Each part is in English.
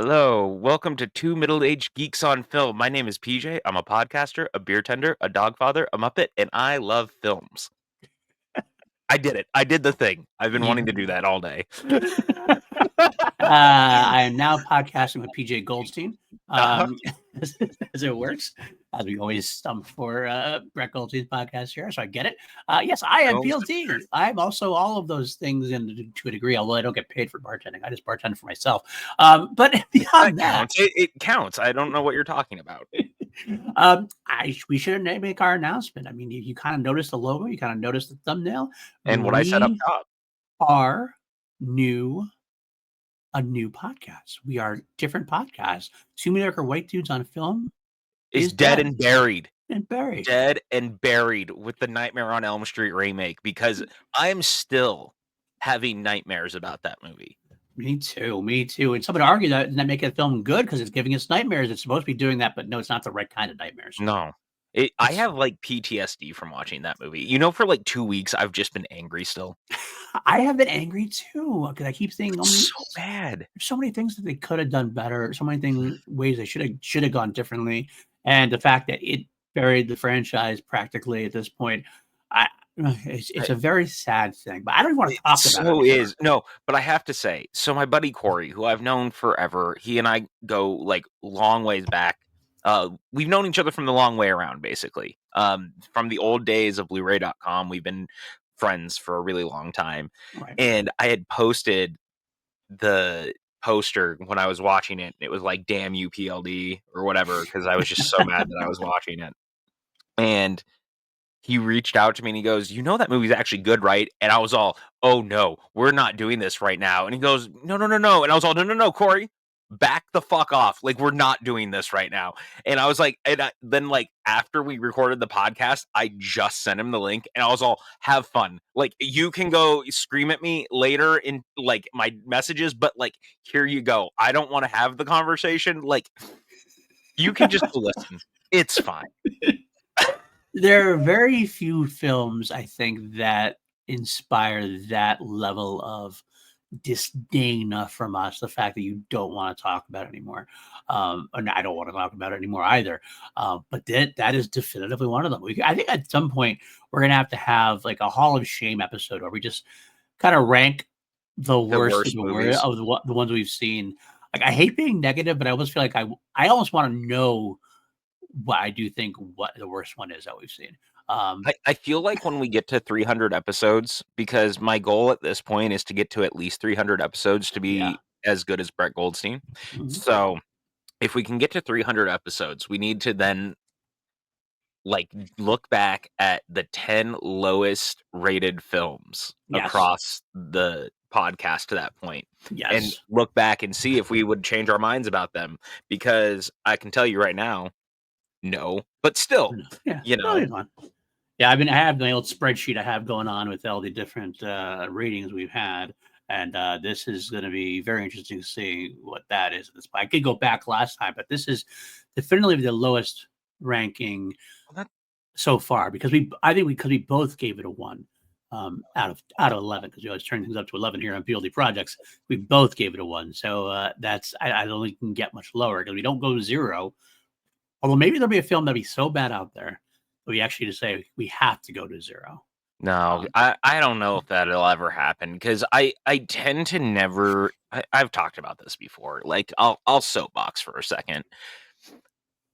Hello, welcome to Two Middle Aged Geeks on Film. My name is PJ. I'm a podcaster, a beer tender, a dog father, a Muppet, and I love films. I did it. I did the thing. I've been wanting to do that all day. I am now podcasting with PJ Goldstein, Uh-huh. as it works, as we always stump for Brett Goldstein's podcast here, so I get it. Yes, I am Films PLD. I'm also all of those things to a degree, although I don't get paid for bartending. I just bartend for myself. But That beyond that, counts. It counts. I don't know what you're talking about. we should make our announcement. I mean, you kind of noticed the logo, you kind of noticed the thumbnail. And what I said up We top. are a new podcast. We are different podcasts. Two Mediocre White Dudes on Film Is dead and buried. and buried. Dead and buried with the Nightmare on Elm Street remake because I'm still having nightmares about that movie. Me too. And someone argue that make a film good because it's giving us nightmares. It's supposed to be doing that, but no, it's not the right kind of nightmares. No. I have like PTSD from watching that movie. For like 2 weeks, I've just been angry still. I have been angry too because I keep thinking, So bad. There's so many things that they could have done better. So many ways they should have gone differently. And the fact that it buried the franchise practically at this point, it's a very sad thing. But I don't even want to talk about it. No, but I have to say, so my buddy Corey, who I've known forever, he and I go like long ways back. We've known each other from the long way around, basically. From the old days of Blu-ray.com, we've been friends for a really long time. Right. And I had posted the poster when I was watching it. It was like, damn you, PLD, or whatever, because I was just so mad that I was watching it. And he reached out to me and he goes, that movie's actually good, right? And I was all, oh no, we're not doing this right now. And he goes, no. And I was all, no, Corey, back the fuck off. Like, we're not doing this right now. And I was like, then like after we recorded the podcast, I just sent him the link and I was all, have fun. Like, you can go scream at me later in like my messages, but like, here you go. I don't want to have the conversation. Like, you can just listen. It's fine. There are very few films, I think, that inspire that level of disdain from us. The fact that you don't want to talk about it anymore, and I don't want to talk about it anymore either. But that is definitively one of them. I think at some point we're gonna have to have like a Hall of Shame episode where we just kind of rank the worst of the ones we've seen. Like, I hate being negative, but I almost feel like I almost want to know what I do think what the worst one is that we've seen. I feel like when we get to 300 episodes, because my goal at this point is to get to at least 300 episodes to be as good as Brett Goldstein. Mhm. So if we can get to 300 episodes, we need to then like look back at the 10 lowest rated films across the podcast to that point. And look back and see if we would change our minds about them, because I can tell you right now, no, but still, I have my old spreadsheet I have going on with all the different ratings we've had, and this is going to be very interesting to see what that is at this point. I could go back last time, but this is definitely the lowest ranking so far, because we both gave it a 1 out of 11, because we always turn things up to 11 here on PLD Projects. We both gave it a 1, so that's I don't think we can get much lower because we don't go to 0. Although maybe there'll be a film that'll be so bad out there that we actually just say we have to go to 0. No, I don't know if that'll ever happen, because I tend to never. I've talked about this before. Like, I'll soapbox for a second.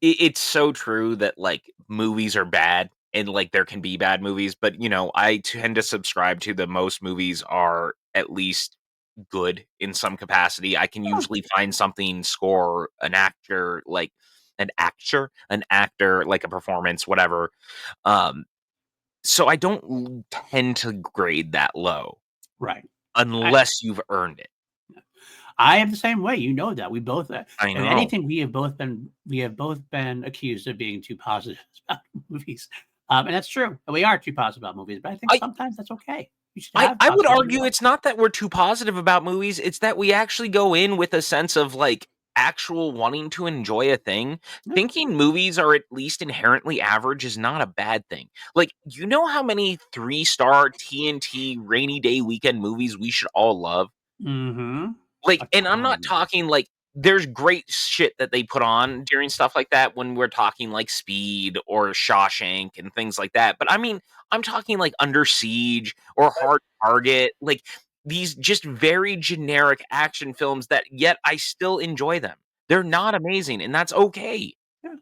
It's so true that like movies are bad and like there can be bad movies, but I tend to subscribe to the most movies are at least good in some capacity. I can usually find something, score, an actor, like an actor, like a performance, whatever. So I don't tend to grade that low, right? Unless you've earned it. I am the same way. You know that we both. I know. And anything we have both been accused of being too positive about movies, and that's true. We are too positive about movies, but I think sometimes that's okay. I would argue it's not that we're too positive about movies; it's that we actually go in with a sense of like actual wanting to enjoy a thing. Thinking movies are at least inherently average is not a bad thing. Like, how many 3-star TNT rainy day weekend movies we should all love? Mm-hmm. Like, and I'm not talking like there's great shit that they put on during stuff like that when we're talking like Speed or Shawshank and things like that. But I mean, I'm talking like Under Siege or Hard Target, like these just very generic action films that yet I still enjoy them. They're not amazing, and that's okay. Yeah.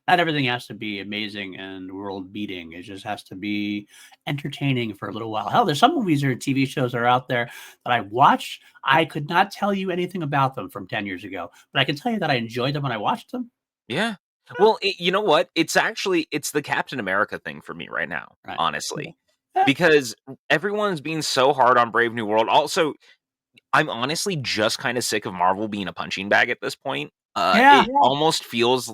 Not everything has to be amazing and world beating. It just has to be entertaining for a little while. Hell, there's some movies or TV shows that are out there that I watched. I could not tell you anything about them from 10 years ago, but I can tell you that I enjoyed them when I watched them. Yeah. Well, you know what? It's the Captain America thing for me right now, Right. honestly, Yeah. because everyone's being so hard on Brave New World. Also, I'm honestly just kind of sick of Marvel being a punching bag at this point. Yeah. It almost feels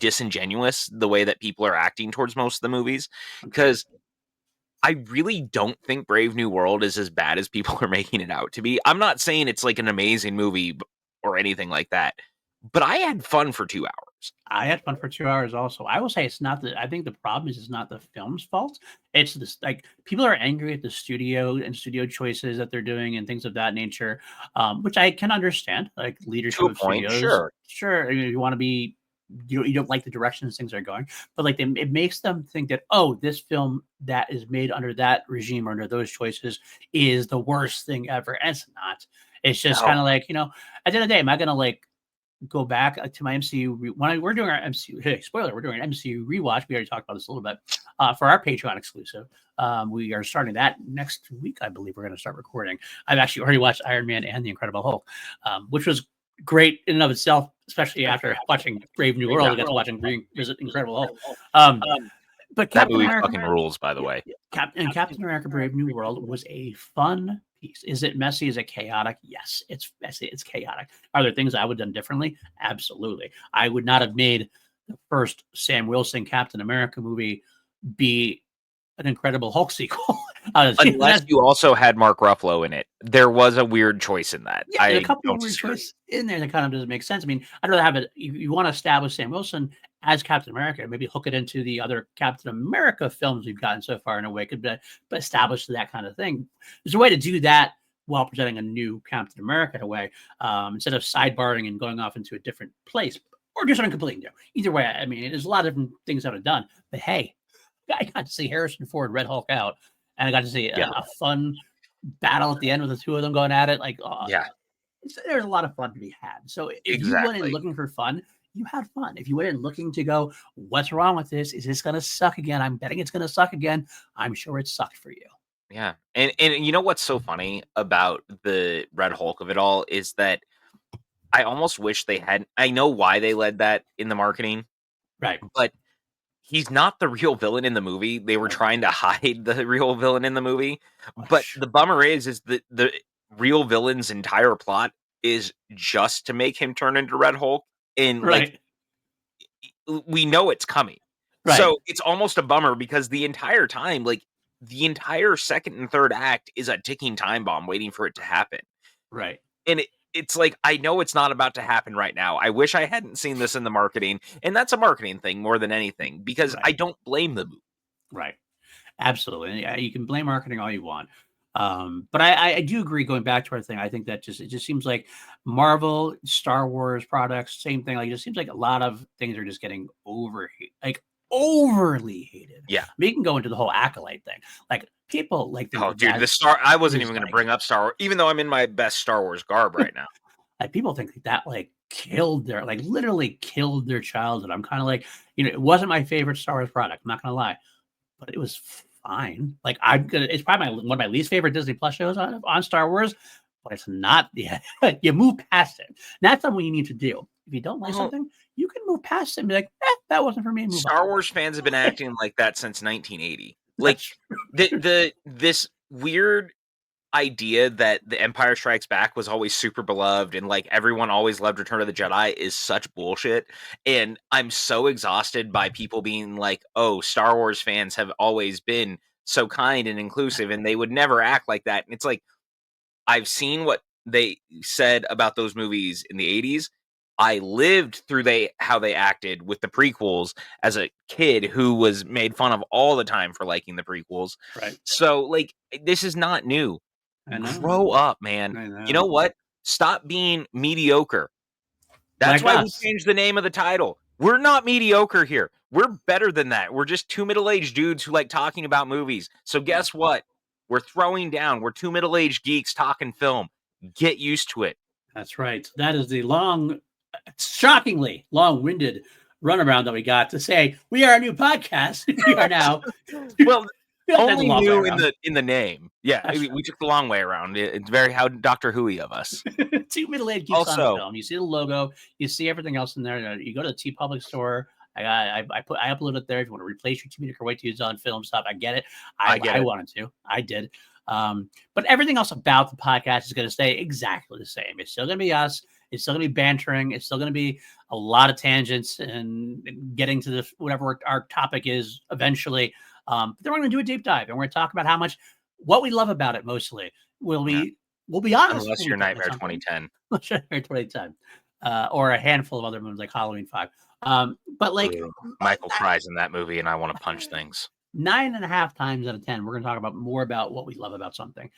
disingenuous the way that people are acting towards most of the movies, Agreed. because I really don't think Brave New World is as bad as people are making it out to be. I'm not saying it's like an amazing movie or anything like that, but I had fun for 2 hours. I had fun for 2 hours also. I will say it's not the I think the problem is it's not the film's fault. It's this like people are angry at the studio and studio choices that they're doing and things of that nature, which I can understand. Like To leadership a of point, studios, sure. sure, you want to be you don't like the directions things are going, but like it makes them think that oh, this film that is made under that regime or under those choices is the worst thing ever. And it's not. It's just kind No. of like at the end of the day, am I gonna like go back to my MCU we're doing our MCU. Hey, spoiler, we're doing an MCU rewatch. We already talked about this a little bit for our Patreon exclusive. We are starting that next week, I believe. We're going to start recording. I've actually already watched Iron Man and the Incredible Hulk, which was great in and of itself, especially after watching Brave New World. We got to watch and revisit Incredible Hulk. But That Captain movie America, fucking rules, by the way. Captain America: Brave New World was a fun piece. Is it messy? Is it chaotic? Yes, it's messy. It's chaotic. Are there things I would have done differently? Absolutely. I would not have made the first Sam Wilson Captain America movie be an Incredible Hulk sequel. Unless you also had Mark Ruffalo in it. There was a weird choice in that. Yeah, there's a I couple of don't weird disagree. choices in there that kind of doesn't make sense. I mean, I'd rather have it. You want to establish Sam Wilson as Captain America, maybe hook it into the other Captain America films we've gotten so far in a way, could be, but establish that kind of thing. There's a way to do that while presenting a new Captain America in a way, instead of sidebarring and going off into a different place or do something completely new. Either way, I mean, there's a lot of different things that are done. But hey, I got to see Harrison Ford Red Hulk out, and I got to see Yeah. a fun battle at the end with the two of them going at it. Like, Yeah. there's a lot of fun to be had. So if you went in Exactly. looking for fun, you had fun. If you went in looking to go, what's wrong with this? Is this going to suck again? I'm betting it's going to suck again. I'm sure it sucked for you. Yeah. And you know what's so funny about the Red Hulk of it all is that I almost wish they hadn't. I know why they led that in the marketing, Right. but he's not the real villain in the movie. They were trying to hide the real villain in the movie. But the bummer is that the real villain's entire plot is just to make him turn into Red Hulk. And like Right. we know it's coming. Right. So it's almost a bummer because the entire time, like the entire second and third act is a ticking time bomb waiting for it to happen. Right. And it's like, I know it's not about to happen right now. I wish I hadn't seen this in the marketing. And that's a marketing thing more than anything because I Right. don't blame the movie. Right. Absolutely. Yeah, you can blame marketing all you want. But I do agree going back to our thing. I think that it just seems like Marvel, Star Wars products, same thing. Like it just seems like a lot of things are just getting like overly hated. Yeah. We can go into the whole acolyte thing. Like people like think Oh, that dude, I wasn't even going to bring up Star Wars, even though I'm in my best Star Wars garb right now. like people think that like killed their like literally killed their childhood. I'm kind of like, it wasn't my favorite Star Wars product. I'm not gonna lie, but it was fine. Like it's probably one of my least favorite Disney Plus shows on Star Wars, but it's not. Yeah, you move past it. And that's something you need to do. If you don't like something, you can move past it and be like, that wasn't for me. And move Star on. Wars fans have been acting like that since 1980. Like this weird idea that The Empire Strikes Back was always super beloved and like everyone always loved Return of the Jedi is such bullshit. And I'm so exhausted by people being like, oh, Star Wars fans have always been so kind and inclusive and they would never act like that. And it's like, I've seen what they said about those movies in the 80s. I lived through how they acted with the prequels as a kid who was made fun of all the time for liking the prequels. Right. So like this is not new. I know. Grow up, man. I know. You know what? Stop being mediocre. That's like why we us. changed the name of the title. We're not mediocre here. We're better than that. We're just two middle-aged dudes who like talking about movies. So guess what? We're throwing down. We're two middle-aged geeks talking film. Get used to it. That's right. That is the shockingly long-winded runaround that we got to say we are a new podcast. We are now. Well, only new in the name. Yeah, That's we took the long way around. It's very how Doctor Who-y of us. Two middle-aged geeks on film. You see the logo. You see everything else in there. You go to the T Public store. I uploaded it there. If you want to replace your Mediocre White Dudes on film stuff, I get it. I wanted to. I did. But everything else about the podcast is going to stay exactly the same. It's still going to be us. It's still going to be bantering. It's still going to be a lot of tangents and getting to whatever our topic is eventually. But then we're going to do a deep dive and we're going to talk about what we love about it mostly. We'll be honest. Unless you're Nightmare 2010. Nightmare 2010. Or a handful of other movies like Halloween 5. But like Michael cries in that movie and I want to punch things. 9.5 times out of 10, we're going to talk more about what we love about something.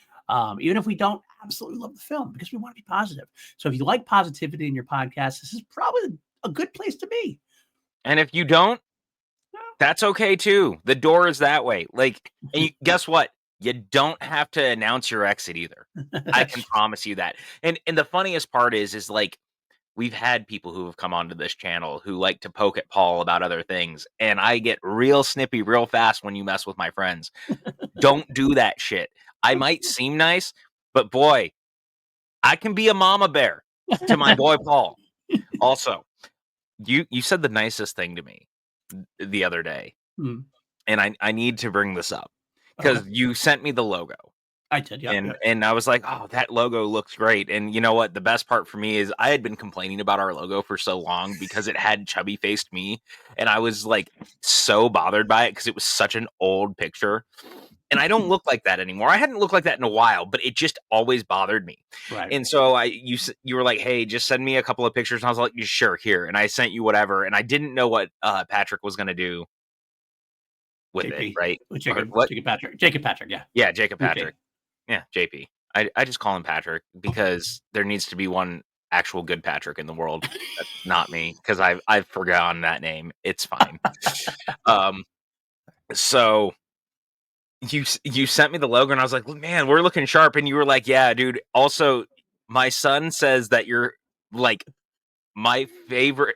Even if we don't absolutely love the film, because we want to be positive. So if you like positivity in your podcast, this is probably a good place to be. And if you don't, that's okay too. The door is that way. Like, and guess what? You don't have to announce your exit either. I can promise you that. And the funniest part is like, we've had people who have come onto this channel who like to poke at Paul about other things. And I get real snippy real fast when you mess with my friends. Don't do that shit. I might seem nice, but boy, I can be a mama bear to my boy Paul. Also, you said the nicest thing to me the other day. And I need to bring this up because you sent me the logo. I did, yeah. And I was like, oh, that logo looks great. And you know what? The best part for me is I had been complaining about our logo for so long because it had chubby faced me. And I was like so bothered by it because it was such an old picture. And I don't look like that anymore. I hadn't looked like that in a while, but it just always bothered me. Right. And so you were like, hey, just send me a couple of pictures. And I was like, sure, here. And I sent you whatever. And I didn't know what Patrick was going to do with JP. it, right? Jacob Patrick. Jacob Patrick, yeah. Yeah, Jacob Patrick. Okay. Yeah, JP. I just call him Patrick because there needs to be one actual good Patrick in the world. That's not me because I've forgotten that name. It's fine. So you sent me the logo and I was like, man, we're looking sharp. And you were like, yeah, dude. Also, my son says that you're like my favorite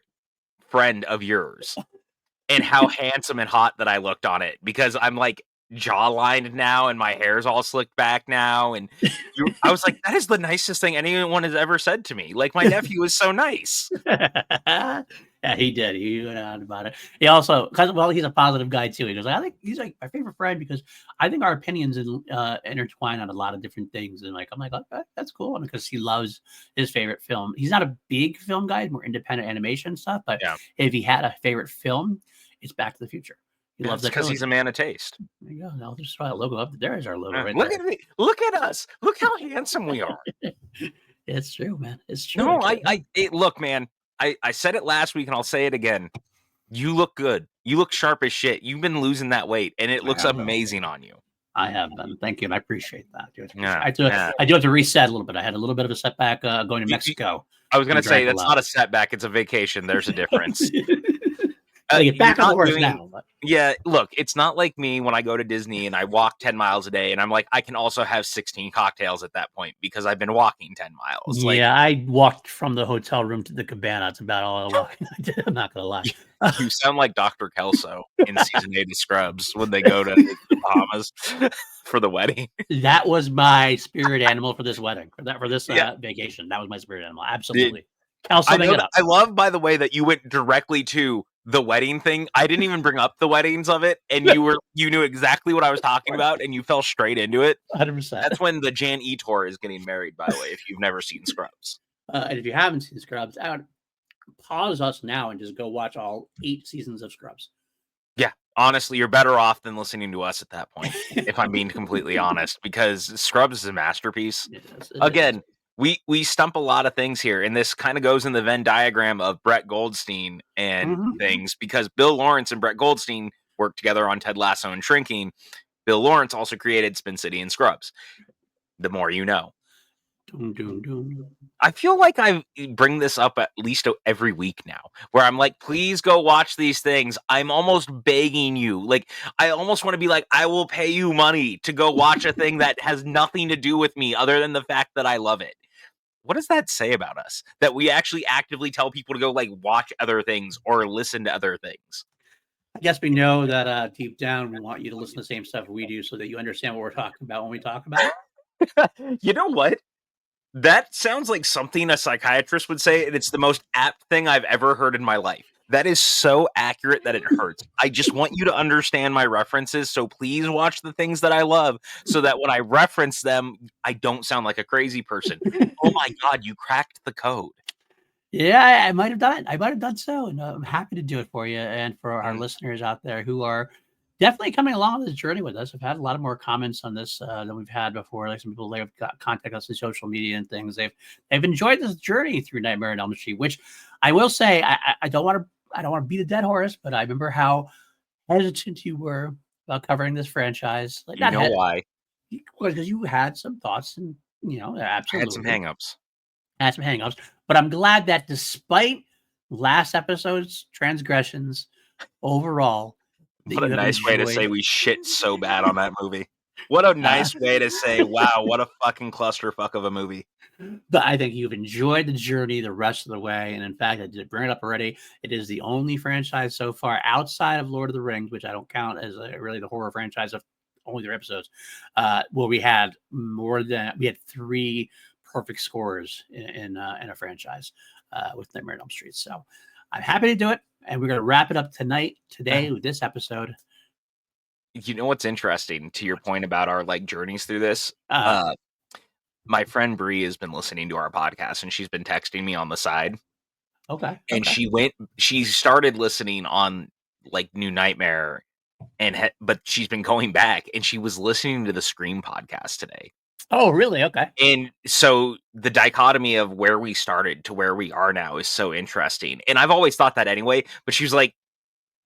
friend of yours and how handsome and hot that I looked on it because I'm like jawlined now and my hair's all slicked back now. And I was like, that is the nicest thing anyone has ever said to me. Like my nephew is so nice. Yeah, he did. He went on about it. He also, he's a positive guy too. He goes, I think he's like my favorite friend because I think our opinions intertwine on a lot of different things. And I'm like, okay, that's cool. Because he loves his favorite film. He's not a big film guy, more independent animation stuff. But if he had a favorite film, it's Back to the Future. He loves that because he's a man of taste. There you go. I'll just try a logo up. There is our logo right look there. At me. Look at us. Look how handsome we are. It's true, man. It's true. No, look, man. I said it last week and I'll say it again. You look good. You look sharp as shit. You've been losing that weight and it looks amazing on you. I have been. Thank you. And I appreciate that. I do have to reset a little bit. I had a little bit of a setback going to Mexico. I was going to say that's not a setback. It's a vacation. There's a difference. Get back on the horse now. Yeah, look, it's not like me when I go to Disney and I walk 10 miles a day and I'm like, I can also have 16 cocktails at that point because I've been walking 10 miles. Yeah, I walked from the hotel room to the cabana. It's about all I walked. I'm not going to lie. You sound like Dr. Kelso in season 8 of Scrubs when they go to the Bahamas for the wedding. That was my spirit animal for this wedding, for this vacation. That was my spirit animal. Absolutely. I love, by the way, that you went directly to the wedding thing. I didn't even bring up the weddings of it, and you knew exactly what I was talking about, and you fell straight into it. 100%. That's when the Jan Etor is getting married, by the way, if you've never seen Scrubs. And if you haven't seen Scrubs, I would pause us now and just go watch all 8 seasons of Scrubs. Yeah, honestly, you're better off than listening to us at that point, if I'm being completely honest, because Scrubs is a masterpiece. Again, we stump a lot of things here, and this kind of goes in the Venn diagram of Brett Goldstein and things, because Bill Lawrence and Brett Goldstein worked together on Ted Lasso and Shrinking. Bill Lawrence also created Spin City and Scrubs. The more you know. Doom, doom, doom. I feel like I bring this up at least every week now, where I'm like, please go watch these things. I'm almost begging you. Like, I almost want to be like, I will pay you money to go watch a thing that has nothing to do with me other than the fact that I love it. What does that say about us? That we actually actively tell people to go like watch other things or listen to other things. I guess we know that deep down we want you to listen to the same stuff we do so that you understand what we're talking about when we talk about it. You know what? That sounds like something a psychiatrist would say, and it's the most apt thing I've ever heard in my life. That is so accurate that it hurts. I just want you to understand my references, so please watch the things that I love so that when I reference them, I don't sound like a crazy person. Oh my God, you cracked the code. Yeah, I might have done it. I might have done so, and I'm happy to do it for you and for our Mm. listeners out there who are definitely coming along this journey with us. I've had a lot of more comments on this than we've had before. Like some people have got contact us on social media and things. They've enjoyed this journey through Nightmare on Elm Street, which I will say I don't want to beat a dead horse, but I remember how hesitant you were about covering this franchise. Like You not know why? because you had some thoughts and I had some absolutely hangups. had some hangups. But I'm glad that despite last episode's transgressions, overall, that What a you have nice way to say enjoyed. we shit so bad on that movie. What a Uh, nice way to say, wow, what a fucking clusterfuck of a movie. but I think you've enjoyed the journey the rest of the way. And in fact, I did bring it up already. It is the only franchise so far outside of Lord of the Rings, which I don't count as really the horror franchise of only their episodes, where we had three perfect scores in a franchise with Nightmare on Elm Street. So I'm happy to do it. And we're going to wrap it up today with this episode. You know what's interesting to your point about our like journeys through this? Uh, My friend Bree has been listening to our podcast and she's been texting me on the side. okay. And she started listening on like New Nightmare but she's been going back and she was listening to the Scream podcast today. Oh, really? Okay. And so the dichotomy of where we started to where we are now is so interesting. And I've always thought that anyway, but she was like,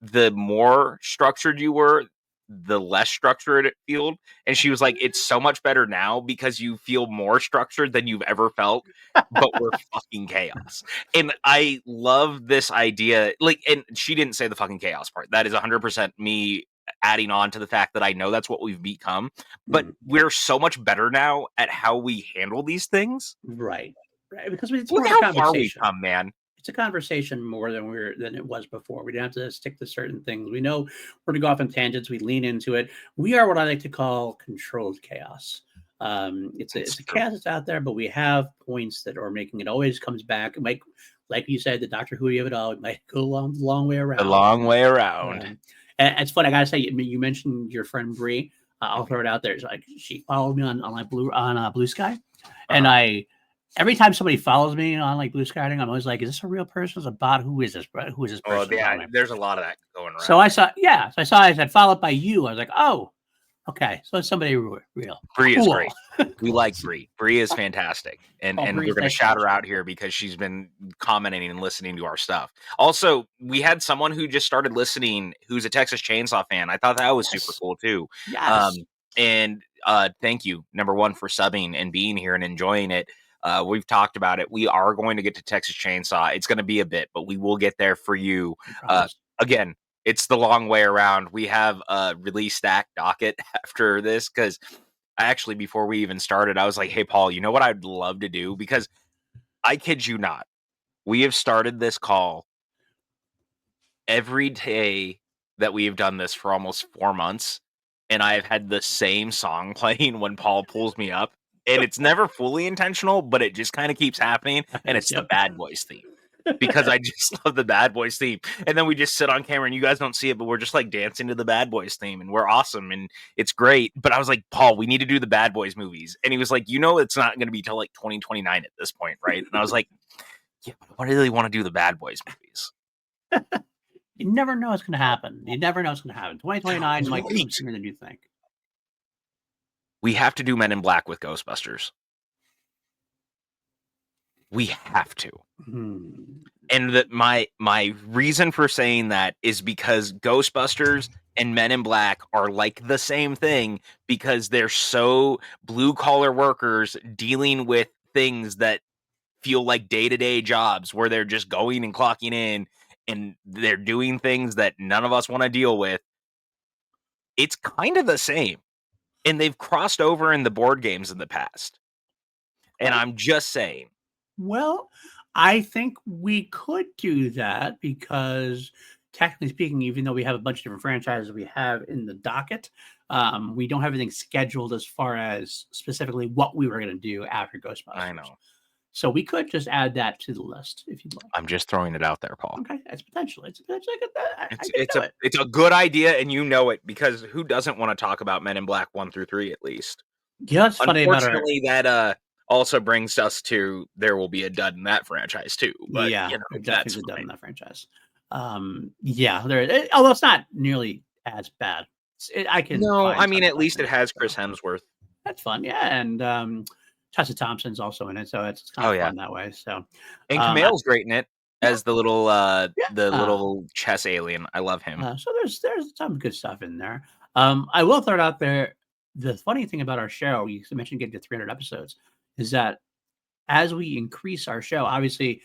the more structured you were, the less structured it felt. And she was like, it's so much better now because you feel more structured than you've ever felt, but we're fucking chaos. And I love this idea. Like, and she didn't say the fucking chaos part. That is 100% me adding on to the fact that I know that's what we've become, but we're so much better now at how we handle these things. Right. Right. Because it's Look more of a how far we've conversation. come, man. It's a conversation more than it was before. We didn't have to stick to certain things. We know we're to go off on tangents. We lean into it. We are what I like to call controlled chaos. It's It's a true. chaos that's out there, but we have points that are making it always comes back. It might, like you said, the Doctor Who of it all. It might go the long way around. The long way around. And it's funny. I gotta say, you mentioned your friend Bree. I'll throw it out there. It's like she followed me on like Blue Sky, and every time somebody follows me on like Blue Sky, I'm always like, is this a real person? Is a bot? Who is this? Who is this Oh, person? yeah, there's a lot of that going around. So I saw I said followed by you. I was like, oh, okay. So it's somebody real. Bree is great. We Cool. like Bree. Bree is fantastic. And Oh, we're Bree's going to nice shout her person. out here because she's been commenting and listening to our stuff. Also, we had someone who just started listening who's a Texas Chainsaw fan. I thought that was super cool too. Yes. And thank you, number one, for subbing and being here and enjoying it. We've talked about it. We are going to get to Texas Chainsaw. It's going to be a bit, but we will get there for you. Again, it's the long way around. We have a release stack docket after this because actually, before we even started, I was like, hey, Paul, you know what I'd love to do? Because I kid you not, we have started this call every day that we have done this for almost 4 months. And I've had the same song playing when Paul pulls me up. And it's never fully intentional, but it just kind of keeps happening. And it's the Bad Boys theme. Because I just love the Bad Boys theme. And then we just sit on camera and you guys don't see it, but we're just like dancing to the Bad Boys theme and we're awesome and it's great. But I was like, Paul, we need to do the Bad Boys movies. And he was like, you know, it's not going to be till like 2029 at this point, right? And I was like, yeah, but I really want to do the Bad Boys movies. You never know what's going to happen. You never know what's going to happen. 2029 might come sooner than you think. We have to do Men in Black with Ghostbusters. We have to. And that my reason for saying that is because Ghostbusters and Men in Black are like the same thing because they're so blue collar workers dealing with things that feel like day-to-day jobs where they're just going and clocking in and they're doing things that none of us want to deal with. It's kind of the same. And they've crossed over in the board games in the past. And I'm just saying. Well, I think we could do that because, technically speaking, even though we have a bunch of different franchises we have in the docket, we don't have anything scheduled as far as specifically what we were going to do after Ghostbusters. I know. So we could just add that to the list if you'd like. I'm just throwing it out there, Paul. Okay, it's potential. It's potentially It's a good idea, and you know it, because who doesn't want to talk about Men in Black 1 through 3 at least? Yeah, it's funny about our. Unfortunately, that also brings us to there will be a dud in that franchise too. But Yeah, you know, there that's definitely done in fine. that franchise. Yeah, although it's not nearly as bad. I can. No, find I mean something at least it like that, has so. Chris Hemsworth. That's fun, yeah, and Tessa Thompson's also in it, so it's kind Oh of yeah, fun that way. So, and I, Kumail's great in it yeah, as the yeah. little chess alien. I love him. So there's some good stuff in there. I will throw it out there. The funny thing about our show, you mentioned getting to 300 episodes, is that as we increase our show, obviously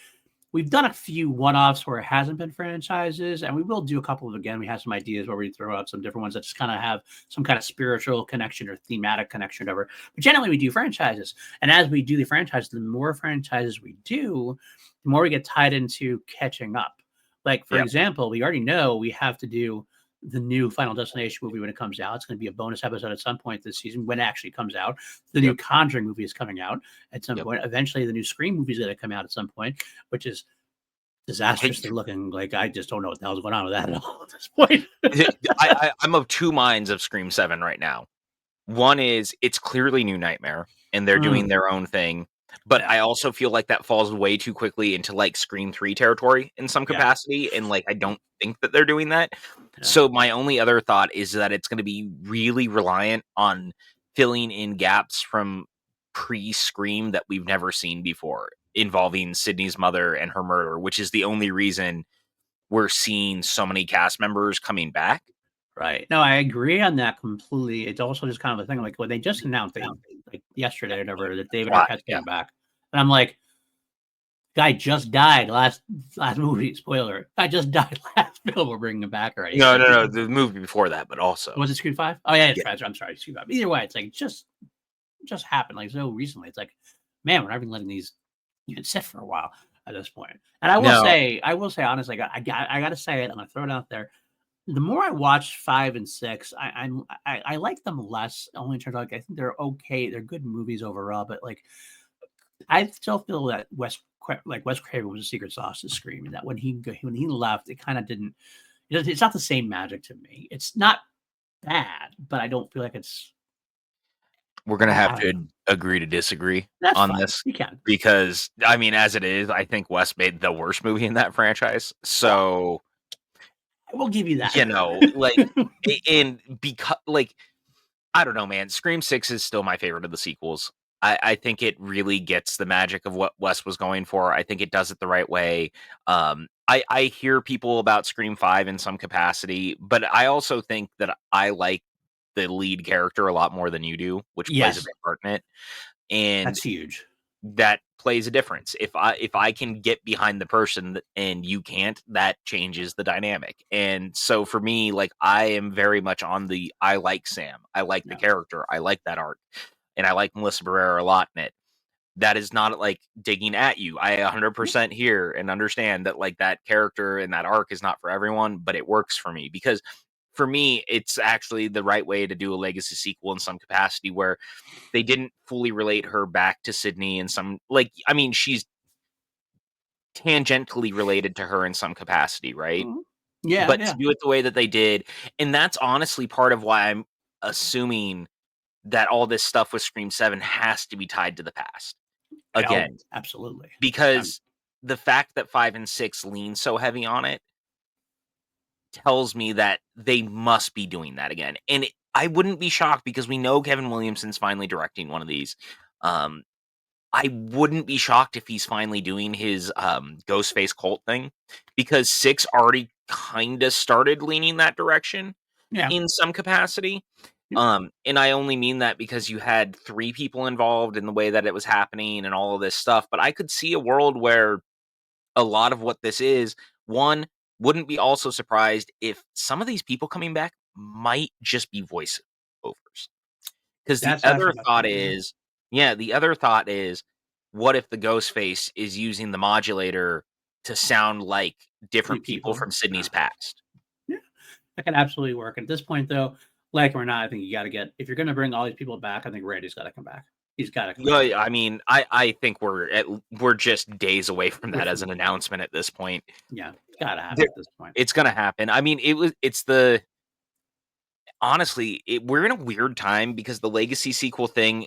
we've done a few one-offs where it hasn't been franchises, and we will do a couple of again. We have some ideas where we throw out some different ones that just kind of have some kind of spiritual connection or thematic connection, or whatever. But generally, we do franchises, and as we do the franchises, the more franchises we do, the more we get tied into catching up. Like for Yep. example, we already know we have to do the new Final Destination movie when it comes out. It's going to be a bonus episode at some point this season when it actually comes out. The new Conjuring movie is coming out at some point. Eventually, the new Scream movie is going to come out at some point, which is disastrously looking like I just don't know what the hell's going on with that at all at this point. I'm of two minds of Scream 7 right now. One is it's clearly New Nightmare and they're doing their own thing. But I also feel like that falls way too quickly into like Scream 3 territory in some capacity. And like, I don't think that they're doing that. So my only other thought is that it's going to be really reliant on filling in gaps from pre-Scream that we've never seen before involving Sydney's mother and her murder, which is the only reason we're seeing so many cast members coming back. Right. No, I agree on that completely. It's also just kind of a thing like when they just announced like yesterday or whatever that David Arquette's coming back, and I'm like, guy just died last movie. Spoiler: guy just died last film. We're bringing him back already. No, the movie before that, but also was it Scream 5? Oh yeah, I'm sorry, Scream 5. Either way, it's like just happened like so recently. It's like, man, we're not even letting these even sit for a while at this point. And I will say honestly, I got to say it. I'm gonna throw it out there. The more I watch 5 and 6, I like them less. Only in terms of like I think they're okay. They're good movies overall, but like I still feel that Wes Craven was a secret sauce to Scream, and that when he left, it kind of didn't. It's not the same magic to me. It's not bad, but I don't feel like it's. We're gonna have to agree to disagree on this. You can, because I mean, as it is, I think Wes made the worst movie in that franchise. So I will give you that. You know, like, and because like, I don't know, man. Scream 6 is still my favorite of the sequels. I think it gets the magic of what Wes was going for. I think it does it the right way. I hear people about Scream 5 in some capacity, but I also think that I like the lead character a lot more than you do, which plays a big part in it. And that's huge. That plays a difference. If I can get behind the person and you can't, that changes the dynamic. And so for me, like, I am very much on I like Sam. I like the character. I like that arc. And I like Melissa Barrera a lot in it. That is not like digging at you. I 100% hear and understand that like that character and that arc is not for everyone, but it works for me because for me, it's actually the right way to do a legacy sequel in some capacity where they didn't fully relate her back to Sydney in some, like, I mean, she's tangentially related to her in some capacity, right? Yeah. But to do it the way that they did, and that's honestly part of why I'm assuming that all this stuff with Scream 7 has to be tied to the past. Again, absolutely. Because the fact that 5 and 6 lean so heavy on it tells me that they must be doing that again. And I wouldn't be shocked because we know Kevin Williamson's finally directing one of these. I wouldn't be shocked if he's finally doing his Ghostface cult thing because 6 already kind of started leaning that direction in some capacity. And I only mean that because you had 3 people involved in the way that it was happening and all of this stuff, but I could see a world where a lot of what this is, one, wouldn't be also surprised if some of these people coming back might just be voice overs. Because the That's other actually my thought point. Yeah. is yeah, the other thought is, what if the ghost face is using the modulator to sound like New different people people. from Sydney's past? Yeah, that can absolutely work. At this point, though, like or not, I think you got to get if you're going to bring all these people back. I think Randy's got to come back. He's got to come Yeah, back. I mean, I think we're just days away from We're that as from an announcement at this point. yeah, it's got to happen There at this point. it's gonna happen. I mean, honestly, we're in a weird time because the Legacy sequel thing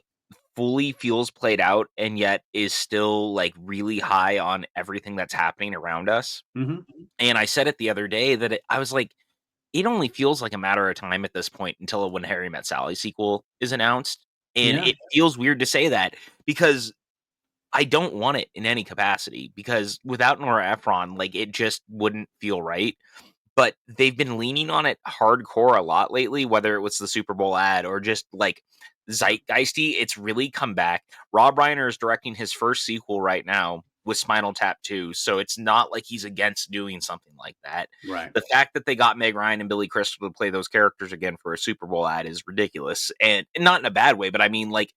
fully feels played out and yet is still, like, really high on everything that's happening around us. Hmm. And I said it the other day that I was like, it only feels like a matter of time at this point until a When Harry Met Sally sequel is announced. And Yeah, it feels weird to say that because I don't want it in any capacity because without Nora Ephron, like, it just wouldn't feel right. But they've been leaning on it hardcore a lot lately, whether it was the Super Bowl ad or just, like, zeitgeisty, it's really come back. Rob Reiner is directing his first sequel right now with Spinal Tap 2, so it's not like he's against doing something like that. right. The fact that they got Meg Ryan and Billy Crystal to play those characters again for a Super Bowl ad is ridiculous, and not in a bad way, but I mean, like,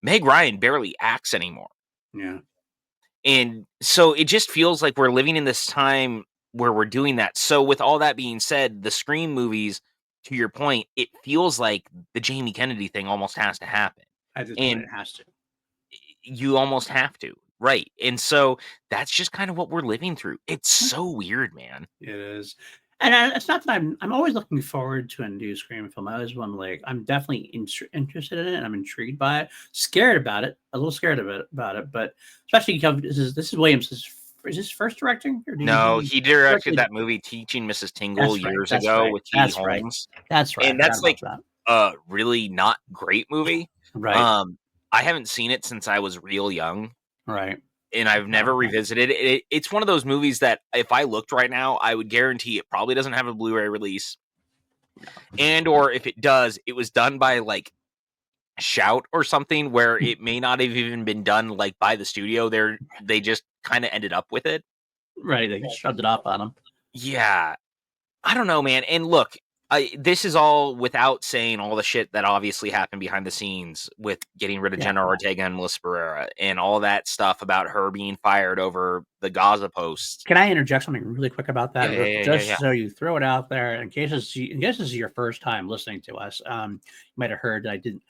Meg Ryan barely acts anymore. Yeah, And so it just feels like we're living in this time where we're doing that. So with all that being said, the Scream movies, to your point, it feels like the Jamie Kennedy thing almost has to happen. at this point, And it has to. you almost have to. Right. And so that's just kind of what we're living through. It's Yeah, so weird, man. it is, and it's not that I'm always looking forward to a new Scream film. I always want like I'm definitely interested in it. And I'm intrigued by it, scared about it, a little scared of it about it, but especially because this is Williams' is his first directing or did No, he he directed directed? that movie Teaching Mrs. Tingle That's right. years That's ago right. with Katie That's right. Holmes. That's right. I And forgot that's about like that. a really not great movie. Right. Um, I haven't seen it since I was real young. Right. And I've never Okay. revisited it. It's one of those movies that if I looked right now, I would guarantee it probably doesn't have a Blu-ray release, and or if it does, it was done by like Shout or something, where it may not have even been done like by the studio. They just kind of ended up with it. Right. They shoved it off on him. Yeah, I don't know, man. And look, this is all without saying all the shit that obviously happened behind the scenes with getting rid of Yeah. Jenna Ortega and Melissa Barrera and all that stuff about her being fired over the Gaza posts. Can I interject something really quick about Yeah, that? yeah, yeah, yeah, Just yeah. so you throw it out there, in case this is your first time listening to us, you might have heard that I didn't.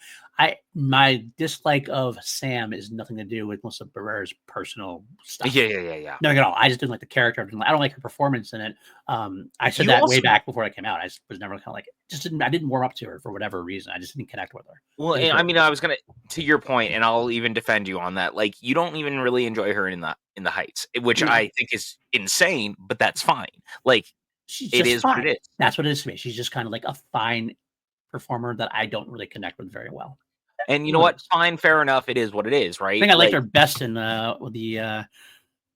My dislike of Sam is nothing to do with Melissa Barrera's personal stuff. Yeah, yeah, yeah, yeah. Nothing at all. I just didn't like the character. I don't like her performance in it. I said You that way also back before it came out. I was never kind of like just didn't. I didn't warm up to her for whatever reason. I just didn't connect with her. well, It is and what I it mean, is. I was gonna to your point, and I'll even defend you on that. Like, you don't even really enjoy her in the Heights, which No, I think is insane, but that's fine. Like, she's it just is what fine. it is. That's what it is to me. She's just kind of like a fine performer that I don't really connect with very well. And you Is know what it what? is. Fine, fair enough. It is what it is, I right? think I liked Like, her best in with the. I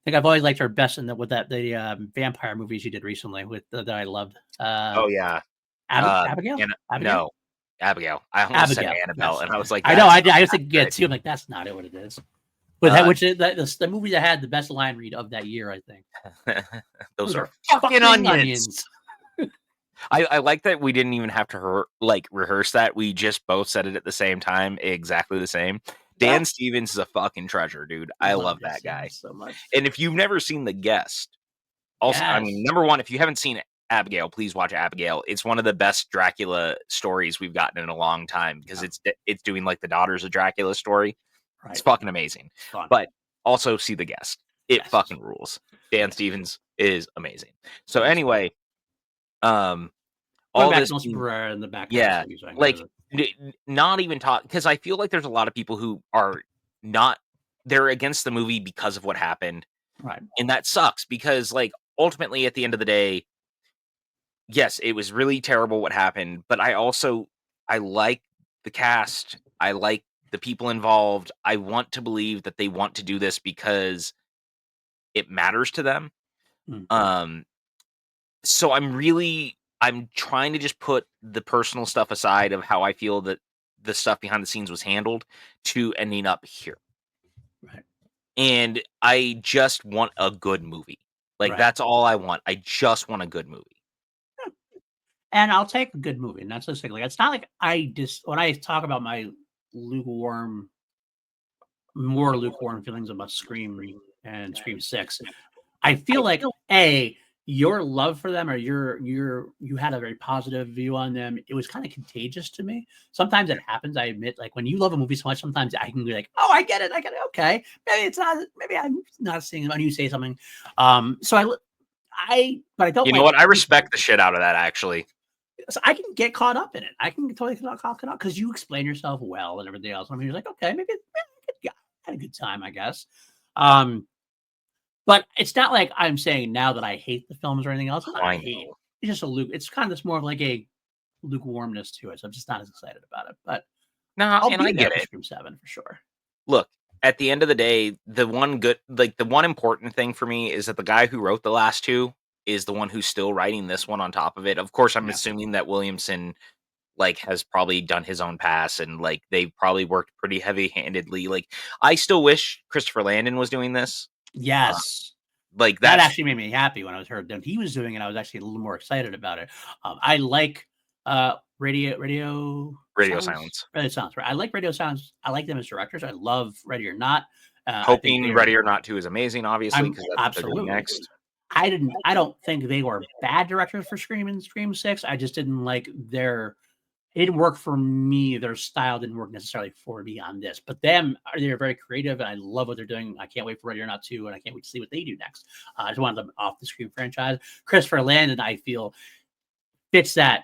think I've always liked her best in the vampire movie she did recently with that I loved. oh yeah, Abigail. and Abigail. no, Abigail. I almost said Abigail. Annabelle, Yes. and I was like, I know. that's I not was thinking accurate. too. I'm like, that's not it. What it is. But Uh, the movie that had the best line read of that year, I think. those Those are are fucking fucking onions. onions. I like that we didn't even have to rehearse that. We just both said it at the same time, exactly the same. Yeah. Dan Stevens is a fucking treasure, dude. I Love love this that guy. so much. And if you've never seen The Guest, also, I mean, Yes. number one, if you haven't seen Abigail, please watch Abigail. It's one of the best Dracula stories we've gotten in a long time because Yeah. it's doing like the Daughters of Dracula story. It's Right. fucking amazing. Fun. But also see The Guest. It Yes. fucking rules. Dan Yes. Stevens is amazing. So Yes. anyway, um, Going all back this to Melissa being Barrera in the background. yeah, So you're saying, like not even talk because I feel like there's a lot of people who are not they're against the movie because of what happened, right. and that sucks because like ultimately at the end of the day, yes, it was really terrible what happened, but I like the cast. I like the people involved. I want to believe that they want to do this because it matters to them. Mm. Um, so I'm really I'm trying to just put the personal stuff aside of how I feel that the stuff behind the scenes was handled to ending up here. Right. And I just want a good movie. Like, Right. that's all I want. I just want a good movie. And I'll take a good movie, and that's the thing. Like, it's not like when I talk about my lukewarm, more lukewarm feelings about Scream and Scream 6, I feel like your love for them, or you had a very positive view on them. It was kind of contagious to me. Sometimes it happens. I admit, like when you love a movie so much, sometimes I can be like, "Oh, I get it. Okay, maybe it's not. Maybe I'm not seeing it." When you say something, but I don't You know like. what? I respect the shit out of that, actually. So I can get caught up in it. I can totally get caught up because you explain yourself well and everything else. I mean, you're like, okay, maybe I had a good time, I guess. But it's not like I'm saying now that I hate the films or anything else. It's not I hate. know. It's just it's kind of this more of like a lukewarmness to it. So I'm just not as excited about it. But No, I'll and I be there get for it. Scream 7 for sure. Look, at the end of the day, the one important thing for me is that the guy who wrote the last two is the one who's still writing this one on top of it. Of course, I'm Yeah. assuming that Williamson like has probably done his own pass and like they've probably worked pretty heavy-handedly. Like I still wish Christopher Landon was doing this. Uh, Yes. like That that's actually made me happy when I was heard that he was doing it. I was actually a little more excited about it. I like radio silence. Radio Silence. Right? I like Radio Silence. I like them as directors. I love Ready or Not. I think Hoping they're. Ready or Not 2 is amazing, obviously, I'm because that's what they're doing absolutely. next. I don't think they were bad directors for Scream and Scream 6. I just didn't like their. It didn't work for me. Their style didn't work necessarily for me on this. But they're very creative, and I love what they're doing. I can't wait for Ready or Not 2, and I can't wait to see what they do next. I just wanted them off the Scream franchise. Christopher Landon, I feel, fits that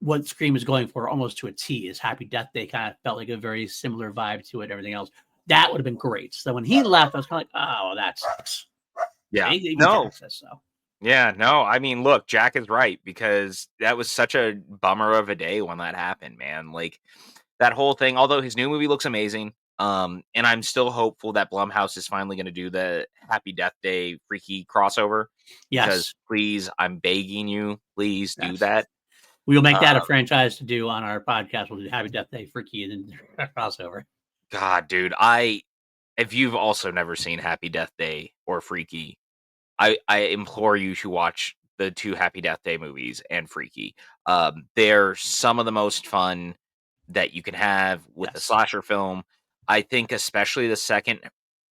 what Scream is going for almost to a T. Is Happy Death Day kind of felt like a very similar vibe to it. Everything else that would have been great. So when he left, I was kind of like, oh, that sucks. Yeah. Even No. Jack says so. Yeah, no, I mean, look, Jack is right because that was such a bummer of a day when that happened, man. Like that whole thing, although his new movie looks amazing, and I'm still hopeful that Blumhouse is finally going to do the Happy Death Day freaky crossover because Yes, please, I'm begging you, please do yes. that. We'll make Uh, that a franchise to do on our podcast. We'll do Happy Death Day, Freaky, and then crossover. God, dude, if you've also never seen Happy Death Day or Freaky, I implore you to watch the 2 Happy Death Day movies and Freaky. They're some of the most fun that you can have with a Yes. slasher film. I think especially the second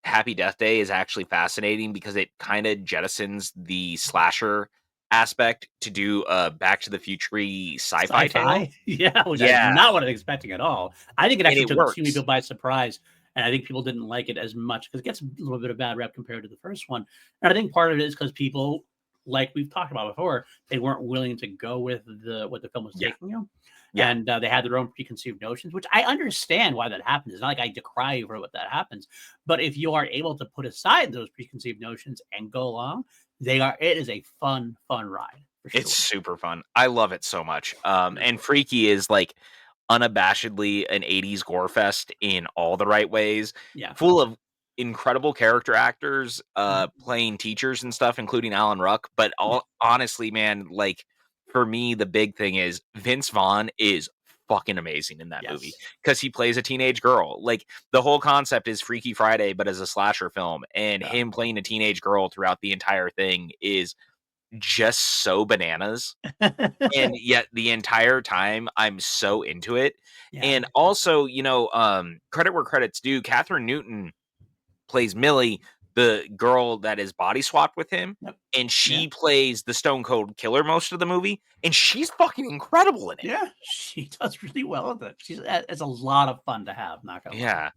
Happy Death Day is actually fascinating because it kinda jettisons the slasher aspect to do a Back to the Future-y sci-fi tale. Sci-fi? Yeah, which is Yeah, not what I was expecting at all. I think it and actually it took too many works. people by surprise, and I think people didn't like it as much because it gets a little bit of bad rep compared to the first one. And I think part of it is because people, like we've talked about before, they weren't willing to go with what the film was Yeah, taking them, yeah. and they had their own preconceived notions, which I understand why that happens. It's not like I decry you for what that happens, but if you are able to put aside those preconceived notions and go along, it is a fun ride for It's sure. super fun. I love it so much. Yeah. And Freaky is like unabashedly an 80s gore fest in all the right ways, Yeah. full of incredible character actors Mhm. playing teachers and stuff, including Alan Ruck. But Yeah. all honestly, man, like for me, the big thing is Vince Vaughn is fucking amazing in that movie Yes. because he plays a teenage girl. Like the whole concept is Freaky Friday, but as a slasher film, and Yeah. him playing a teenage girl throughout the entire thing is just so bananas, and yet the entire time I'm so into it. Yeah. And also, credit where credit's due, Catherine Newton plays Millie, the girl that is body swapped with him, Yep. and Yeah. she plays the Stone Cold Killer most of the movie, and she's fucking incredible in it. Yeah. She does really well with it. It's a lot of fun to have, not gonna lie. Yeah.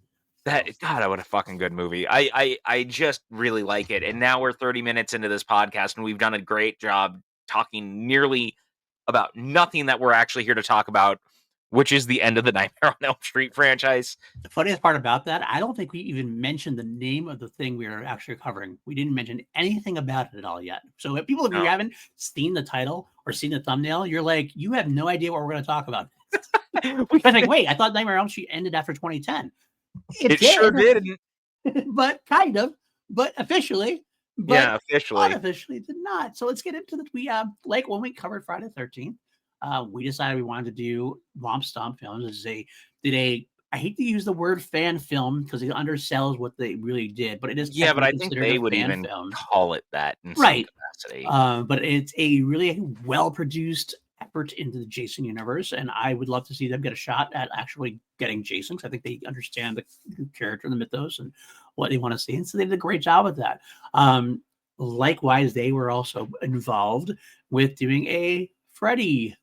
So What a fucking good movie. I just really like it. And now we're 30 minutes into this podcast, and we've done a great job talking nearly about nothing that we're actually here to talk about, which is the end of the Nightmare on Elm Street franchise. the funniest part about that, I don't think we even mentioned the name of the thing we are actually covering. We didn't mention anything about it at all yet. So if you No. haven't seen the title or seen the thumbnail, you're like, you have no idea what we're going to talk about. We- I think, wait, I thought Nightmare on Elm Street ended after 2010. It it sure did, did. but kind of, but officially. but Yeah, officially. unofficially did not. So let's get into the we like when we covered Friday the 13th, we decided we wanted to do Womp Stomp Films. This is a I hate to use the word fan film because it undersells what they really did, but it is Yeah, but technically I think considered a they would fan even film. call it that in some Right. capacity. But it's a really well-produced effort into the Jason universe, and I would love to see them get a shot at actually getting Jason because I think they understand the character and the mythos and what they want to see, and so they did a great job with that. Likewise, they were also involved with doing a Freddy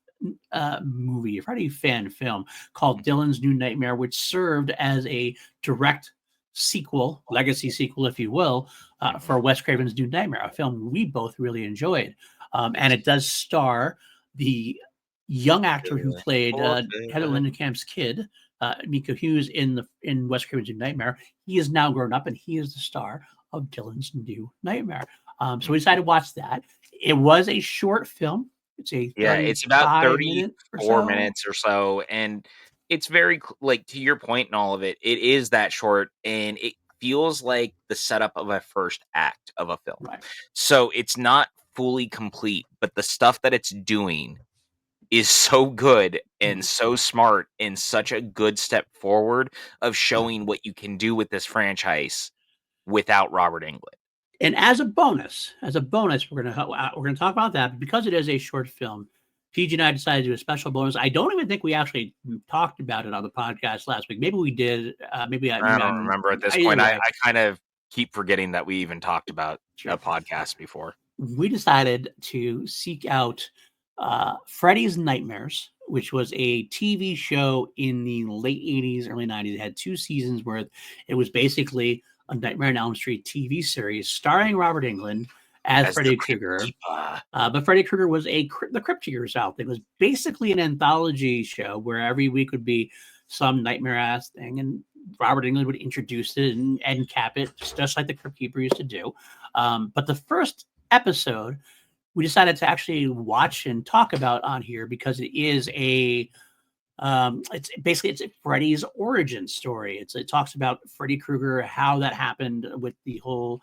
movie, a Freddy fan film called Dylan's New Nightmare, which served as a direct sequel, legacy sequel, if you will, for Wes Craven's New Nightmare, a film we both really enjoyed. And it does star the young actor who played Heather Lindenkamp's kid, Miko Hughes, in Wes Craven's New Nightmare. He is now grown up, and he is the star of Dylan's New Nightmare. So we decided to watch that. It was a short film. It's a Yeah, it's about 35-minute or 34 so. minutes or so, and it's very like, to your point and all of it, it is that short, and it feels like the setup of a first act of a film. Right. So, it's not fully complete, but the stuff that it's doing is so good and so smart and such a good step forward of showing what you can do with this franchise without Robert Englund. And as a bonus, we're gonna talk about that. But because it is a short film, PG and I decided to do a special bonus. I don't even think we actually talked about it on the podcast last week. Maybe we did. I don't remember at this either point. I way. I kind of keep forgetting that we even talked about Sure. a podcast before. We decided to seek out Freddy's Nightmares, which was a TV show in the late 80s, early 90s. It had 2 seasons where it was basically a Nightmare on Elm Street TV series starring Robert Englund as As the Freddy Crypt Krueger. Keeper. But Freddy Krueger was the Crypt Keeper's out. It was basically an anthology show where every week would be some nightmare ass thing, and Robert Englund would introduce it and cap it, just like the Crypt Keeper used to do. But the first episode we decided to actually watch and talk about on here because it is it's Freddy's origin story. It talks about Freddy Krueger, how that happened with the whole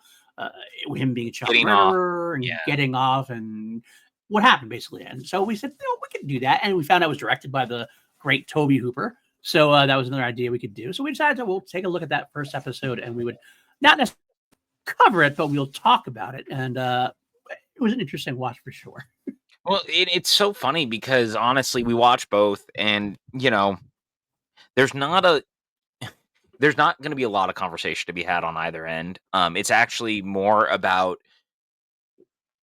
him being a child Getting off. murderer and Yeah. getting off and what happened basically. And so we said, we could do that. And we found out it was directed by the great Toby Hooper. So that was another idea we could do. So we decided we'll take a look at that first episode and we would not necessarily cover it, but we'll talk about it. And it was an interesting watch for sure. Well, it's so funny because honestly, we watch both, and there's not a there's not going to be a lot of conversation to be had on either end. It's actually more about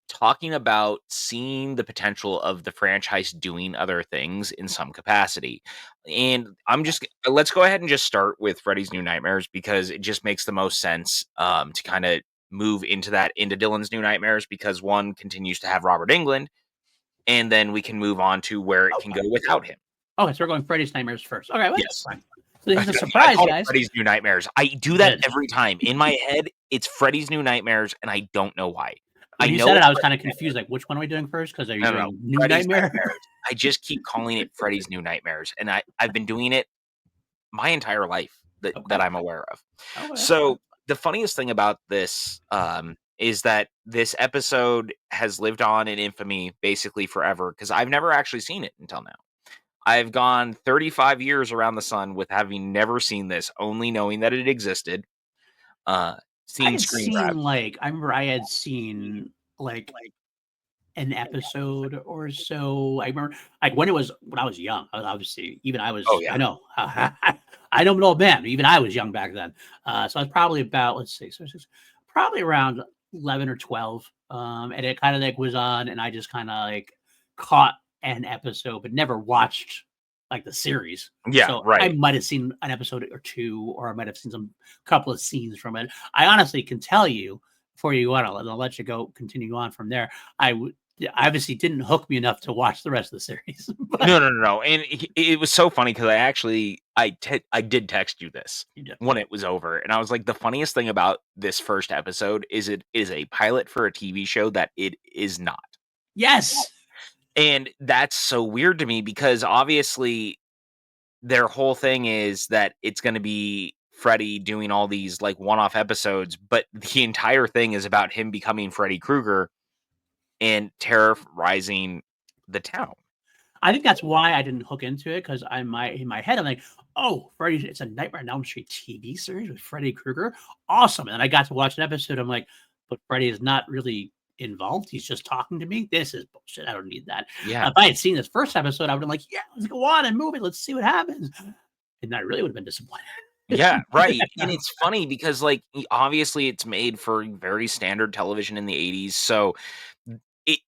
talking about seeing the potential of the franchise doing other things in some capacity. And let's go ahead and just start with Freddy's New Nightmares because it just makes the most sense to kind of move into Dylan's New Nightmares because one continues to have Robert Englund, and then we can move on to where it can go without him. Okay, so we're going Freddy's Nightmares first. Okay, well, Yes. fine. So this is a I surprise, call it guys. Freddy's New Nightmares. I do that every time. In my head, it's Freddy's New Nightmares, and I don't know why. When you said it, I was kind of confused. Like, which one are we doing first? Because are you doing New Freddy's Nightmare? Nightmares. I just keep calling it Freddy's New Nightmares, and I've been doing it my entire life that I'm aware of. Okay. So the funniest thing about this is that this episode has lived on in infamy basically forever because I've never actually seen it until now. I've gone 35 years around the sun with having never seen this, only knowing that it existed. Seen screen grabs. I remember I had seen like an episode or so. I remember when I was young. Obviously, even I was. Oh, yeah. I know. I know an old man. Even I was young back then. So I was probably about probably around 11 or 12. And it kind of was on, and I just kind of caught an episode, but never watched the series. Yeah, so right. I might have seen an episode or two, or I might have seen some couple of scenes from it. I honestly can tell you before you go on, I'll let you go continue on from there. Obviously didn't hook me enough to watch the rest of the series. No. And it was so funny because I did text you this when it was over. And I was like, the funniest thing about this first episode is it is a pilot for a TV show that it is not. Yes. And that's so weird to me because obviously their whole thing is that it's going to be Freddy doing all these like one-off episodes, but the entire thing is about him becoming Freddy Krueger and terrorizing the town. I think that's why I didn't hook into it, because in my head I'm like, oh, Freddy, it's a Nightmare on Elm Street TV series with Freddy Krueger, awesome. And I got to watch an episode. I'm like, but Freddy is not really involved. He's just talking to me. This is bullshit. I don't need that. Yeah. If I had seen this first episode, I would have been like, yeah, let's go on and move it. Let's see what happens. And I really would have been disappointed. Yeah, right. And it's funny because like obviously it's made for very standard television in the 80s. So it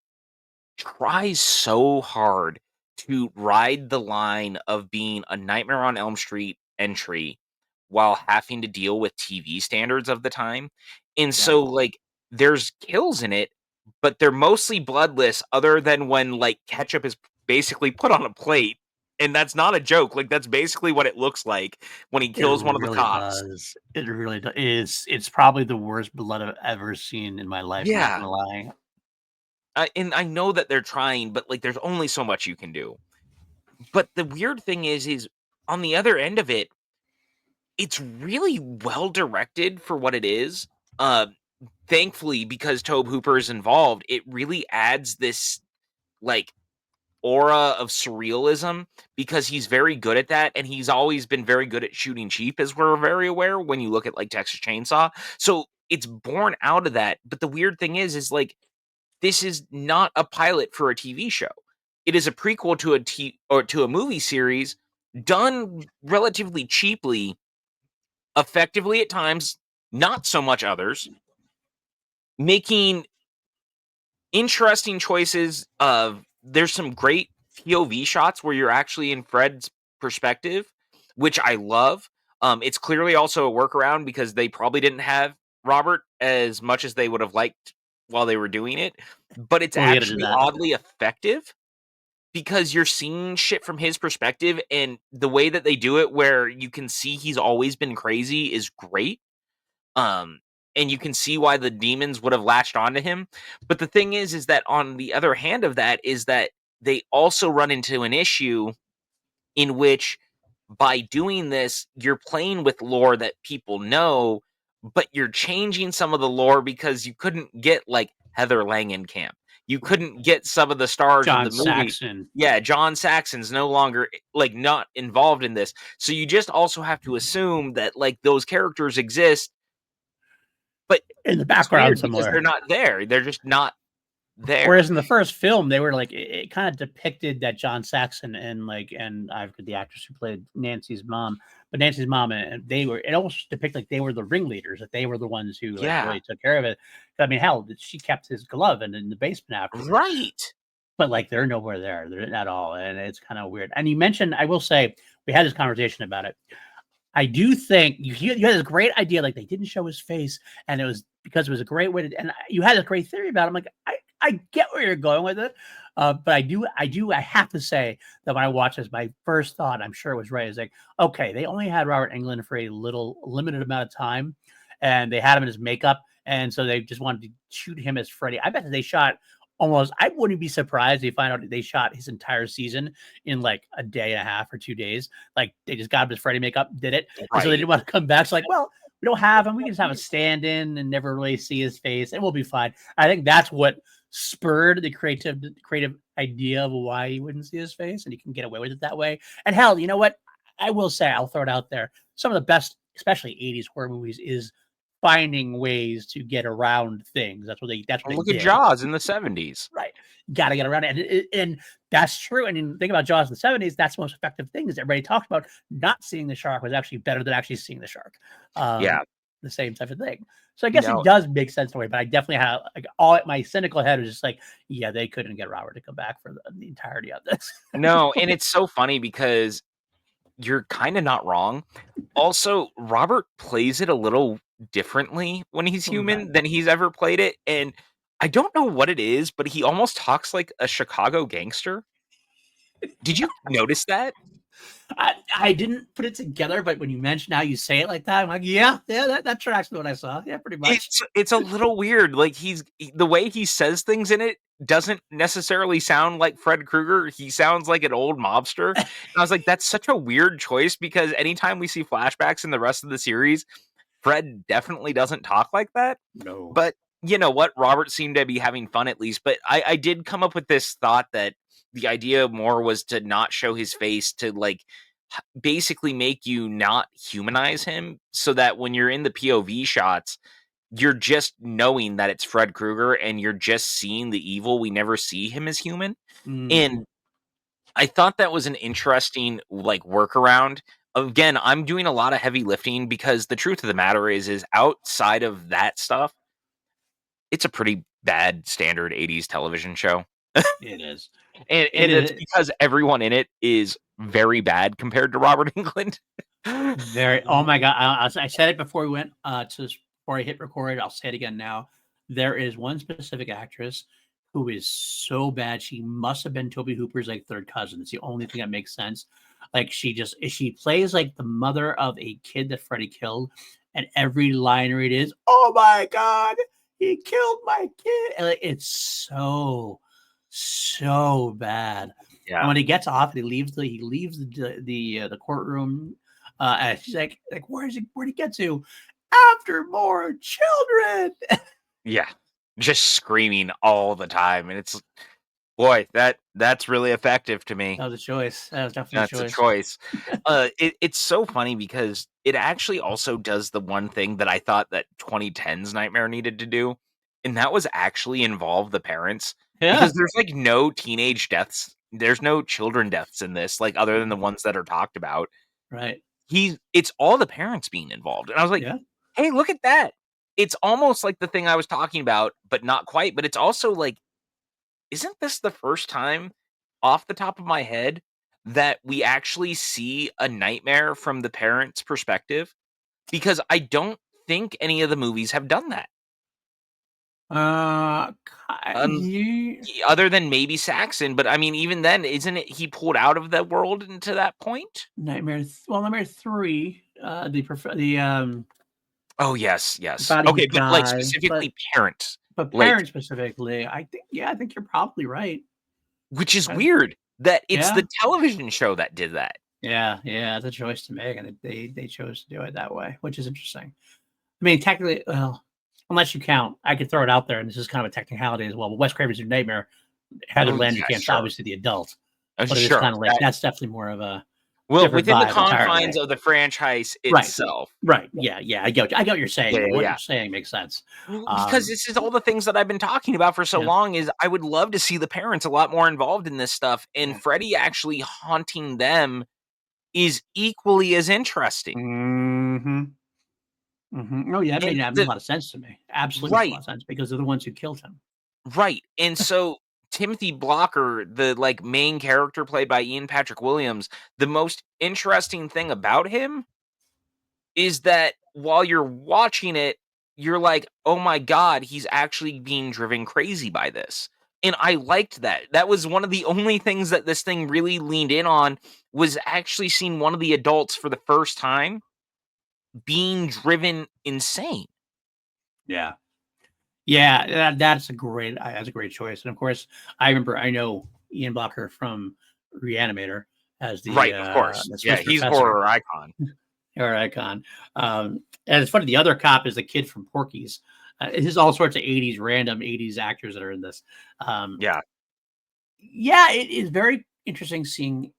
tries so hard to ride the line of being a Nightmare on Elm Street entry while having to deal with TV standards of the time. And Yeah. so like there's kills in it, but they're mostly bloodless other than when like ketchup is basically put on a plate. And that's not a joke. Like that's basically what it looks like when he It kills one of the really cops. does. It really does. It's probably the worst blood I've ever seen in my life. I'm not Yeah. gonna lie. And I know that they're trying, but like there's only so much you can do. But the weird thing is on the other end of it, it's really well directed for what it is. Thankfully, because Tobe Hooper is involved, it really adds this like aura of surrealism because he's very good at that, and he's always been very good at shooting cheap, as we're very aware when you look at like Texas Chainsaw. So it's born out of that. But the weird thing is like this is not a pilot for a TV show. It is a prequel to to a movie series done relatively cheaply, effectively at times, not so much others, making interesting choices of there's some great POV shots where you're actually in Fred's perspective, which I love. It's clearly also a workaround because they probably didn't have Robert as much as they would have liked while they were doing it, but it's Well, you gotta do actually that. oddly effective because you're seeing shit from his perspective, and the way that they do it where you can see he's always been crazy is great. Um, and you can see why the demons would have latched onto him. But the thing is that on the other hand of that is that they also run into an issue in which by doing this, you're playing with lore that people know, but you're changing some of the lore because you couldn't get like Heather Langenkamp. You couldn't get some of the stars of John the movie. Saxon. Yeah, John Saxon's no longer like not involved in this. So you just also have to assume that like those characters exist, but In the it's background weird because they're somewhere. not there. They're just not there. Whereas in the first film, they were like it kind of depicted that John Saxon and I forget the actress who played Nancy's mom, but Nancy's mom and they were it almost depicted like they were the ringleaders, that they were the ones who like Yeah. really took care of it. I mean, hell, she kept his glove in the basement afterwards. Right. But like they're nowhere there. They're not at all. And it's kind of weird. And you mentioned, I will say, we had this conversation about it. I do think you had this great idea, like they didn't show his face, and it was because it was a great way to. And you had a great theory about it. I'm like, I get where you're going with it, but I have to say that when I watched this, my first thought, I'm sure it was right, is like, okay, they only had Robert Englund for a limited amount of time, and they had him in his makeup, and so they just wanted to shoot him as Freddy. I bet that they shot almost. I wouldn't be surprised if you find out they shot his entire season in like a day and a half or 2 days. Like they just got him his Freddy makeup, did it, and so they didn't want to come back. So like, well, we don't have him. We can just have a stand-in and never really see his face, and we'll be fine. I think that's what spurred the creative idea of why he wouldn't see his face, and he can get away with it that way. And hell, you know what? I will say, I'll throw it out there. Some of the best, especially 80s horror movies, is finding ways to get around things. That's what they Look did. at Jaws in the 70s. Right. Got to get around it. And that's true. And you think about Jaws in the 70s, that's the most effective thing is everybody talked about. Not seeing the shark was actually better than actually seeing the shark. Yeah. The same type of thing. So I guess it does make sense in a way, but I definitely have like all my cynical head was just like, yeah, they couldn't get Robert to come back for the entirety of this. No, and it's so funny because you're kind of not wrong. Also, Robert plays it a little differently when he's human than he's ever played it. And I don't know what it is, but he almost talks like a Chicago gangster. Did you notice that? I didn't put it together, but when you mentioned how you say it like that, I'm like, yeah, that tracks with what I saw. Yeah, pretty much. It's a little weird. Like the way he says things in it doesn't necessarily sound like Fred Krueger. He sounds like an old mobster. And I was like, that's such a weird choice because anytime we see flashbacks in the rest of the series, Fred definitely doesn't talk like that. No. But you know what? Robert seemed to be having fun at least. But I did come up with this thought that the idea more was to not show his face, to like basically make you not humanize him, so that when you're in the POV shots, you're just knowing that it's Fred Krueger and you're just seeing the evil. We never see him as human. Mm. And I thought that was an interesting like workaround. Again, I'm doing a lot of heavy lifting because the truth of the matter is outside of that stuff, it's a pretty bad standard 80s television show. It is. And It it's is because everyone in it is very bad compared to Robert Englund. very. Oh my god! I said it before we went before I hit record. I'll say it again now. There is one specific actress who is so bad. She must have been Toby Hooper's like third cousin. It's the only thing that makes sense. Like she plays like the mother of a kid that Freddy killed, and every line read is, "Oh my god, he killed my kid!" And like, it's so bad. And Yeah. when he gets off, he leaves the courtroom. And she's like, where'd he get to? After more children. Yeah. Just screaming all the time. And it's boy, that's really effective to me. That was a choice. That was definitely a That's a choice. choice. It's so funny because it actually also does the one thing that I thought that 2010's Nightmare needed to do, and that was actually involve the parents, because Yeah. there's like no teenage deaths. There's no children deaths in this, like other than the ones that are talked about. Right. It's all the parents being involved. And I was like, Yeah. "Hey, look at that." It's almost like the thing I was talking about, but not quite. But it's also like, isn't this the first time off the top of my head that we actually see a nightmare from the parent's perspective? Because I don't think any of the movies have done that. Uh, Um, ye- Other than maybe Saxon, but I mean, even then, isn't it he pulled out of the world into that point? Nightmare 3. The Oh, yes, yes. body Okay, would but like die, specifically parents, but like, parents specifically, I think you're probably right. which is Uh, weird that it's yeah. the television show that did that. Yeah, it's a choice to make, and they chose to do it that way, which is interesting. I mean, technically, well, unless you count, I could throw it out there, and this is kind of a technicality as well. But Wes Craven's New Nightmare, Heather Oh, yeah, Langenkamp's sure. obviously the adult, but it is Sure. kind of like that's definitely more of a Well, different within the vibe confines entirely. of the franchise Right, itself. right, yeah. I get what you're saying. Yeah, Though. yeah, What yeah. you're saying makes sense. Well, because Um, this is all the things that I've been talking about for so yeah, long is I would love to see the parents a lot more involved in this stuff, and yeah. Freddy actually haunting them is equally as interesting. Mm-hmm. Oh yeah, that And made a the lot of sense to me. Absolutely makes a lot right, of sense because they're the ones who killed him. right. And so Timothy Blocker, the like main character played by Ian Patrick Williams, the most interesting thing about him is that while you're watching it, you're like, "Oh my god, he's actually being driven crazy by this." And I liked that. That was one of the only things that this thing really leaned in on, was actually seeing one of the adults for the first time being driven insane. Yeah. Yeah, that's a great choice. And of course, I know Ian Blocker from Reanimator as Right, of course. the Yeah, Smith he's professor horror icon. or icon. And it's funny, the other cop is the kid from Porky's. There's all sorts of random 80s actors that are in this. Um, Yeah. yeah, it is very interesting seeing.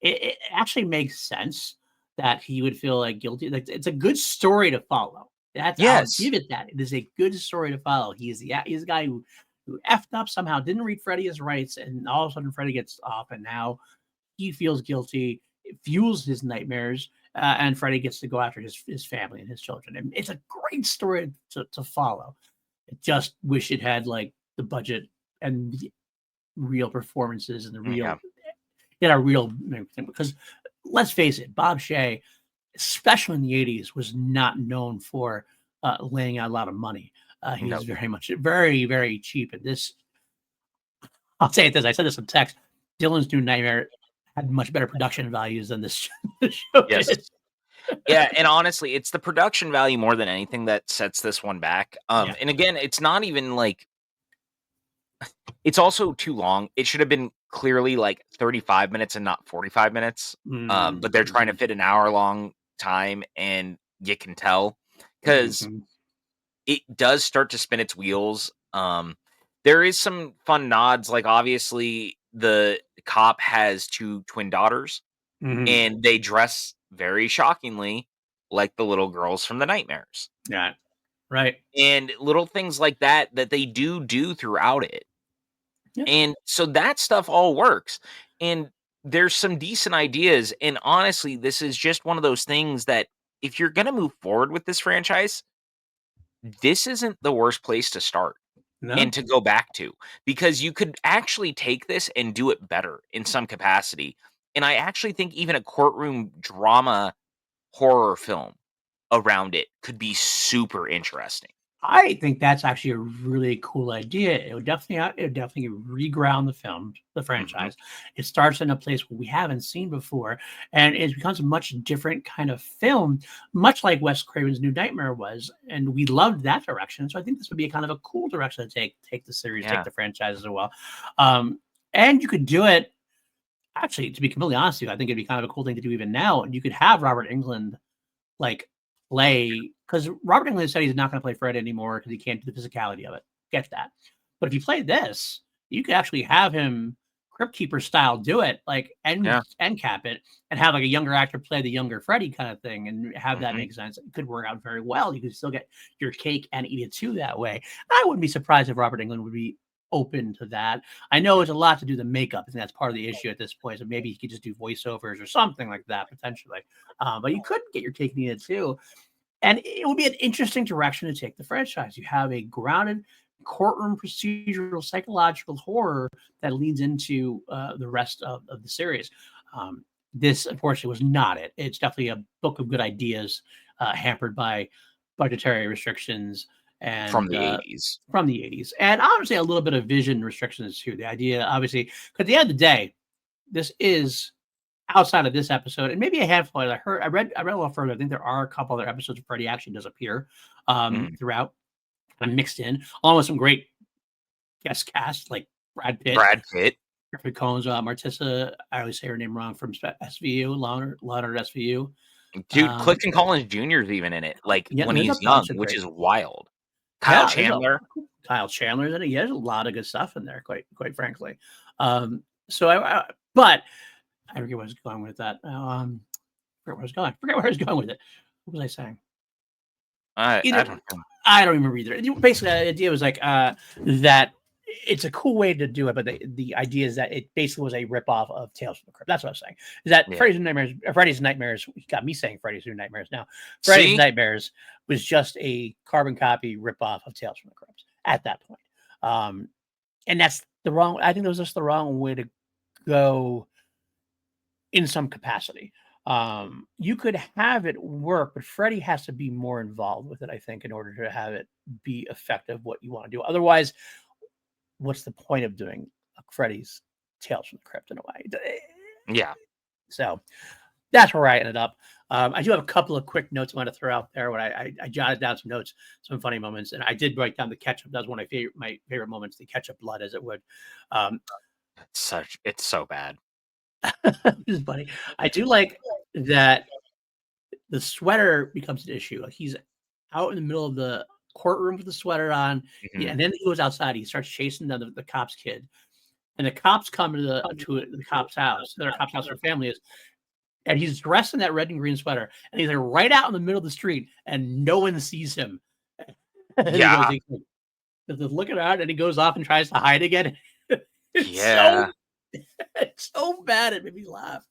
It actually makes sense that he would feel like guilty. Like it's a good story to follow. I'll Yes. give it that. It is a good story to follow. He's a guy who effed up somehow, didn't read Freddy his rights, and all of a sudden Freddy gets off, and now he feels guilty. It fuels his nightmares, and Freddy gets to go after his family and his children. And it's a great story to follow. I just wish it had like the budget and the real performances and the Yeah. real because let's face it, Bob Shea, especially in the 80s, was not known for laying out a lot of money. He No. was very much very cheap. And this, I'll say it this, I said this in text. Dylan's New Nightmare had much better production values than this show Yes. did. Yeah, and honestly, it's the production value more than anything that sets this one back. Yeah. And again, it's not even like it's also too long. It should have been clearly like 35 minutes and not 45 minutes. But they're trying to fit an hour long time, and you can tell because it does start to spin its wheels. There is some fun nods, like obviously the cop has two twin daughters, and they dress very shockingly like the little girls from the nightmares. Yeah. Right. And little things like that that they do throughout it. Yeah. And so that stuff all works. And there's some decent ideas. And honestly, this is just one of those things that if you're going to move forward with this franchise, this isn't the worst place to start No. and to go back to, because you could actually take this and do it better in some capacity. And I actually think even a courtroom drama horror film around it could be super interesting. I think that's actually a really cool idea. It would definitely reground the franchise. It starts in a place where we haven't seen before, and it becomes a much different kind of film, much like Wes Craven's New Nightmare was. And we loved that direction. So I think this would be a kind of a cool direction to take the series, take Yeah. the franchise as well. And you could do it. Actually, to be completely honest with you, I think it'd be kind of a cool thing to do even now. And you could have Robert Englund like play, because Robert Englund said he's not going to play Fred anymore because he can't do the physicality of it. Get that. But if you play this, you could actually have him Crypt Keeper style do it, like end cap it, and have like a younger actor play the younger Freddy kind of thing, and have that make sense. It could work out very well. You could still get your cake and eat it too that way. I wouldn't be surprised if Robert Englund would be open to that. I know it's a lot to do the makeup, and that's part of the issue at this point. So maybe he could just do voiceovers or something like that potentially. But you could get your cake and eat it too. And it would be an interesting direction to take the franchise. You have a grounded courtroom procedural psychological horror that leads into the rest of the series. This, unfortunately, was not it. It's definitely a book of good ideas, hampered by budgetary restrictions and From the 80s. From the 80s, and obviously a little bit of vision restrictions too. The idea, obviously, because at the end of the day, this is outside of this episode, and maybe a handful. I read a little further. I think there are a couple other episodes where Freddy actually does appear throughout, and mixed in, along with some great guest cast like Brad Pitt, Griffin Combs, Martissa. I always say her name wrong, from SVU, Leonard SVU. Dude, Clifton Collins Jr. is even in it, like when he's young, which is wild. Kyle Chandler. Kyle Chandler's in it. He has a lot of good stuff in there, quite frankly. But I forget where I was going with that. Forget where I was going with it. What was I saying? I don't know. I don't remember either. Basically, the idea was like that it's a cool way to do it, but the idea is that it basically was a ripoff of Tales from the Crypt. That's what I was saying. Is that Freddy's Nightmares? You got me saying Freddy's New Nightmares now. Freddy's Nightmares was just a carbon copy ripoff of Tales from the Crypt at that point. And that's the wrong. I think that was just the wrong way to go in some capacity. You could have it work, but Freddy has to be more involved with it, I think, in order to have it be effective what you want to do. Otherwise, what's the point of doing Freddy's Tales from the Crypt in a way? Yeah. So that's where I ended up. I do have a couple of quick notes I want to throw out there. When I jotted down some notes, some funny moments, and I did write down the ketchup. That was one of my favorite moments, the ketchup blood, as it would. It's so bad. This is funny. I do like that the sweater becomes an issue. Like he's out in the middle of the courtroom with the sweater on, and then he goes outside. He starts chasing the cop's kid, and the cops come to the cop's house. The cop's house, where family is, and he's dressed in that red and green sweater, and he's like right out in the middle of the street, and no one sees him. Yeah, he's looking around, and he goes off and tries to hide again. It's so bad. It made me laugh.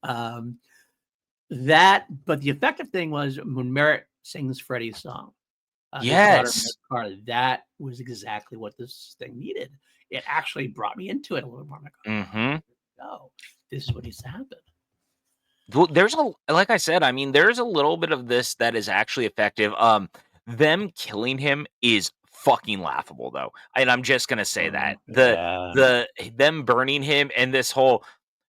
But the effective thing was when Merritt sings Freddy's song. Yes, that was exactly what this thing needed. It actually brought me into it a little more. Oh, this is what needs to happen. Well, like I said, I mean, there's a little bit of this that is actually effective. Them killing him is fucking laughable, though, and I'm just gonna say that them burning him and this whole,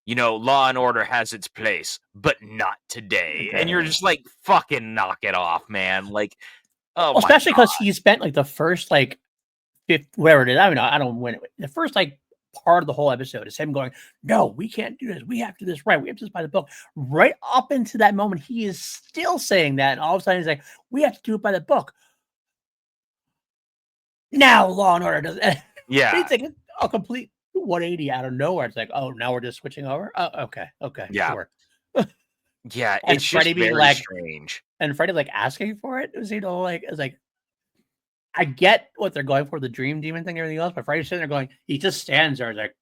Law and Order has its place, but not today. And you're just like, fucking knock it off, man. Like, oh my especially because God. he spent like the first like whatever it is. I don't know. I don't win it. The first like part of the whole episode is him going, "No, we can't do this. We have to do this right. We have to do this by the book." Right up into that moment, he is still saying that, and all of a sudden he's like, "We have to do it by the book." Now, Law and Order does. Yeah. It's like a complete 180 out of nowhere. It's like, oh, now we're just switching over. Oh, okay, Yeah. sure. Yeah, And it's Freddy just being very like, strange. and Freddy like asking for it. It was it's like I get what they're going for, the dream demon thing, and everything else, but Freddy's sitting there going, he just stands there, like,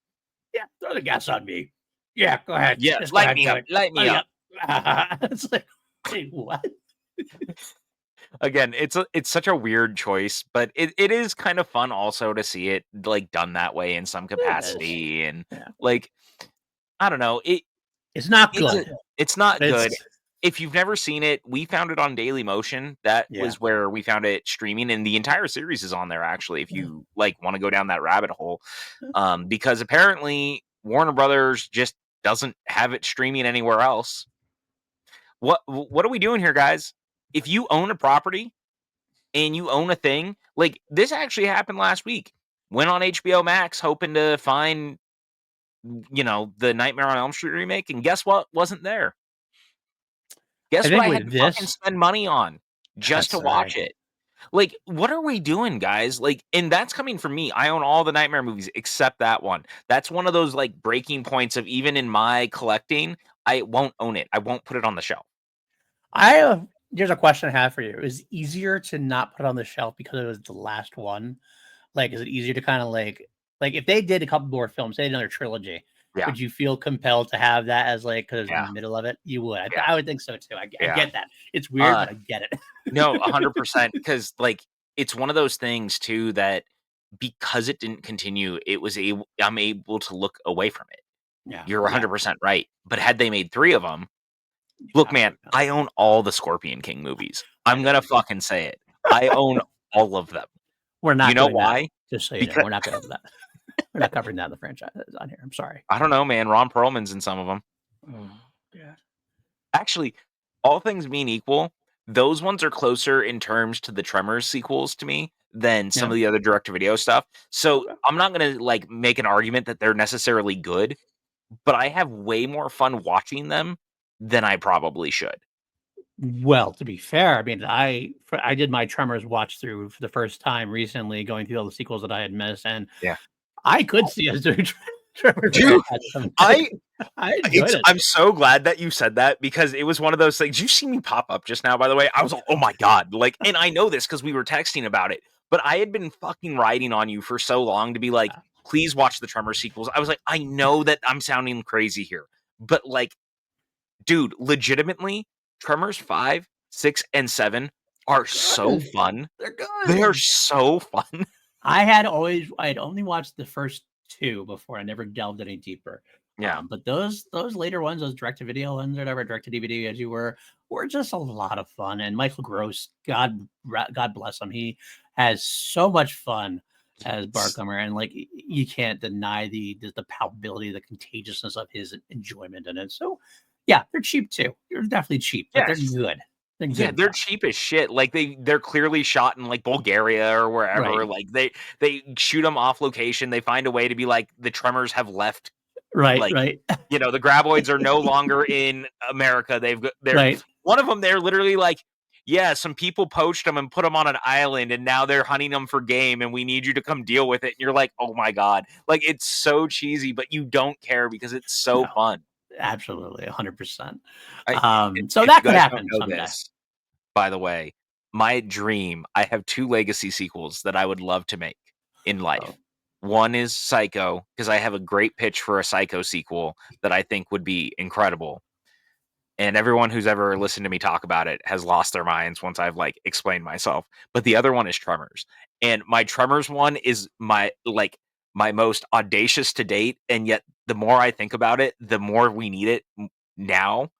yeah, throw the gas on me. Yeah, go ahead. Yeah, Just go light ahead, me do up, it. light me up. It's like, wait, what? Again, it's such a weird choice, but it is kind of fun also to see it like done that way in some It is. capacity. And Yeah. like, I don't know, It's not it's good. it's not good. It's If you've never seen it, we found it on Daily Motion. That yeah. was where we found it streaming, and the entire series is on there actually, if you like want to go down that rabbit hole. Because apparently Warner Brothers just doesn't have it streaming anywhere else. What are we doing here, guys? If you own a property and you own a thing, like this actually happened last week. Went on HBO Max hoping to find, the Nightmare on Elm Street remake, and guess what? Wasn't there. I Guess what think I had with to fucking this, spend money on just that's to watch it? Like, what are we doing, guys? Like, and that's coming from me. I own all the Nightmare movies except that one. That's one of those like breaking points of even in my collecting, I won't own it. I won't put it on the shelf. There's a question I have for you. Is it easier to not put it on the shelf because it was the last one? Like, is it easier to kind of like if they did a couple more films, they did another trilogy, Yeah, would you feel compelled to have that as like because in yeah, the middle of it? You would. yeah, I would think so too. I yeah. get that. It's weird, Uh, but I get it. no, 100%. Because like it's one of those things too that because it didn't continue, I'm able to look away from it. Yeah. You're Yeah. 100% right. But had they made 3 of them, look, I man, would. I own all the Scorpion King movies. I I'm know gonna you do. fucking say it. I own all of them. We're You not know doing that. why? Just so you know, Because we're not going to do that. We're not covering that in the franchise on here. I'm sorry. I don't know, man. Ron Perlman's in some of them. Oh, yeah. Actually, all things being equal, those ones are closer in terms to the Tremors sequels to me than some Yeah. of the other direct-to-video stuff. So Okay. I'm not gonna like make an argument that they're necessarily good, but I have way more fun watching them than I probably should. Well, to be fair, I mean, I did my Tremors watch through for the first time recently, going through all the sequels that I had missed, and Yeah. I could see us doing Tremors Dude, franchise someday. I I enjoyed it. I'm so glad that you said that because it was one of those things. You see me pop up just now, by the way. I was like, oh my God. Like, and I know this because we were texting about it, but I had been fucking riding on you for so long to be like, please watch the Tremor sequels. I was like, I know that I'm sounding crazy here, but like, dude, legitimately, Tremors 5, 6, and 7 are so fun. They're They are good. so fun. I had only watched the first two before. I never delved any deeper. Yeah. But those later ones, those direct to video ones, or whatever, direct to DVD as you were just a lot of fun. And Michael Gross, God bless him, he has so much fun as Barcomer, and like you can't deny the palpability, the contagiousness of his enjoyment in it. So yeah, they're cheap too. They're definitely cheap, but they're Yes. good. They're Yeah, good they're fun. cheap as shit. Like they're clearly shot in like Bulgaria or Right, wherever. Like they shoot them off location. They find a way to be like the Tremors have left. right, Like right, the Graboids are no longer in America. They're right. one of them. They're literally like, yeah, some people poached them and put them on an island, and now they're hunting them for game, and we need you to come deal with it. And you're like, oh my God, like it's so cheesy, but you don't care because it's so No, fun. absolutely, 100%. I, So if that you could guys don't happen know someday. this, by the way, my dream, I have 2 legacy sequels that I would love to make in Oh, life. One is Psycho, because I have a great pitch for a Psycho sequel that I think would be incredible. And everyone who's ever listened to me talk about it has lost their minds once I've like explained myself. But the other one is Tremors. And my Tremors one is my most audacious to date. And yet the more I think about it, the more we need it now.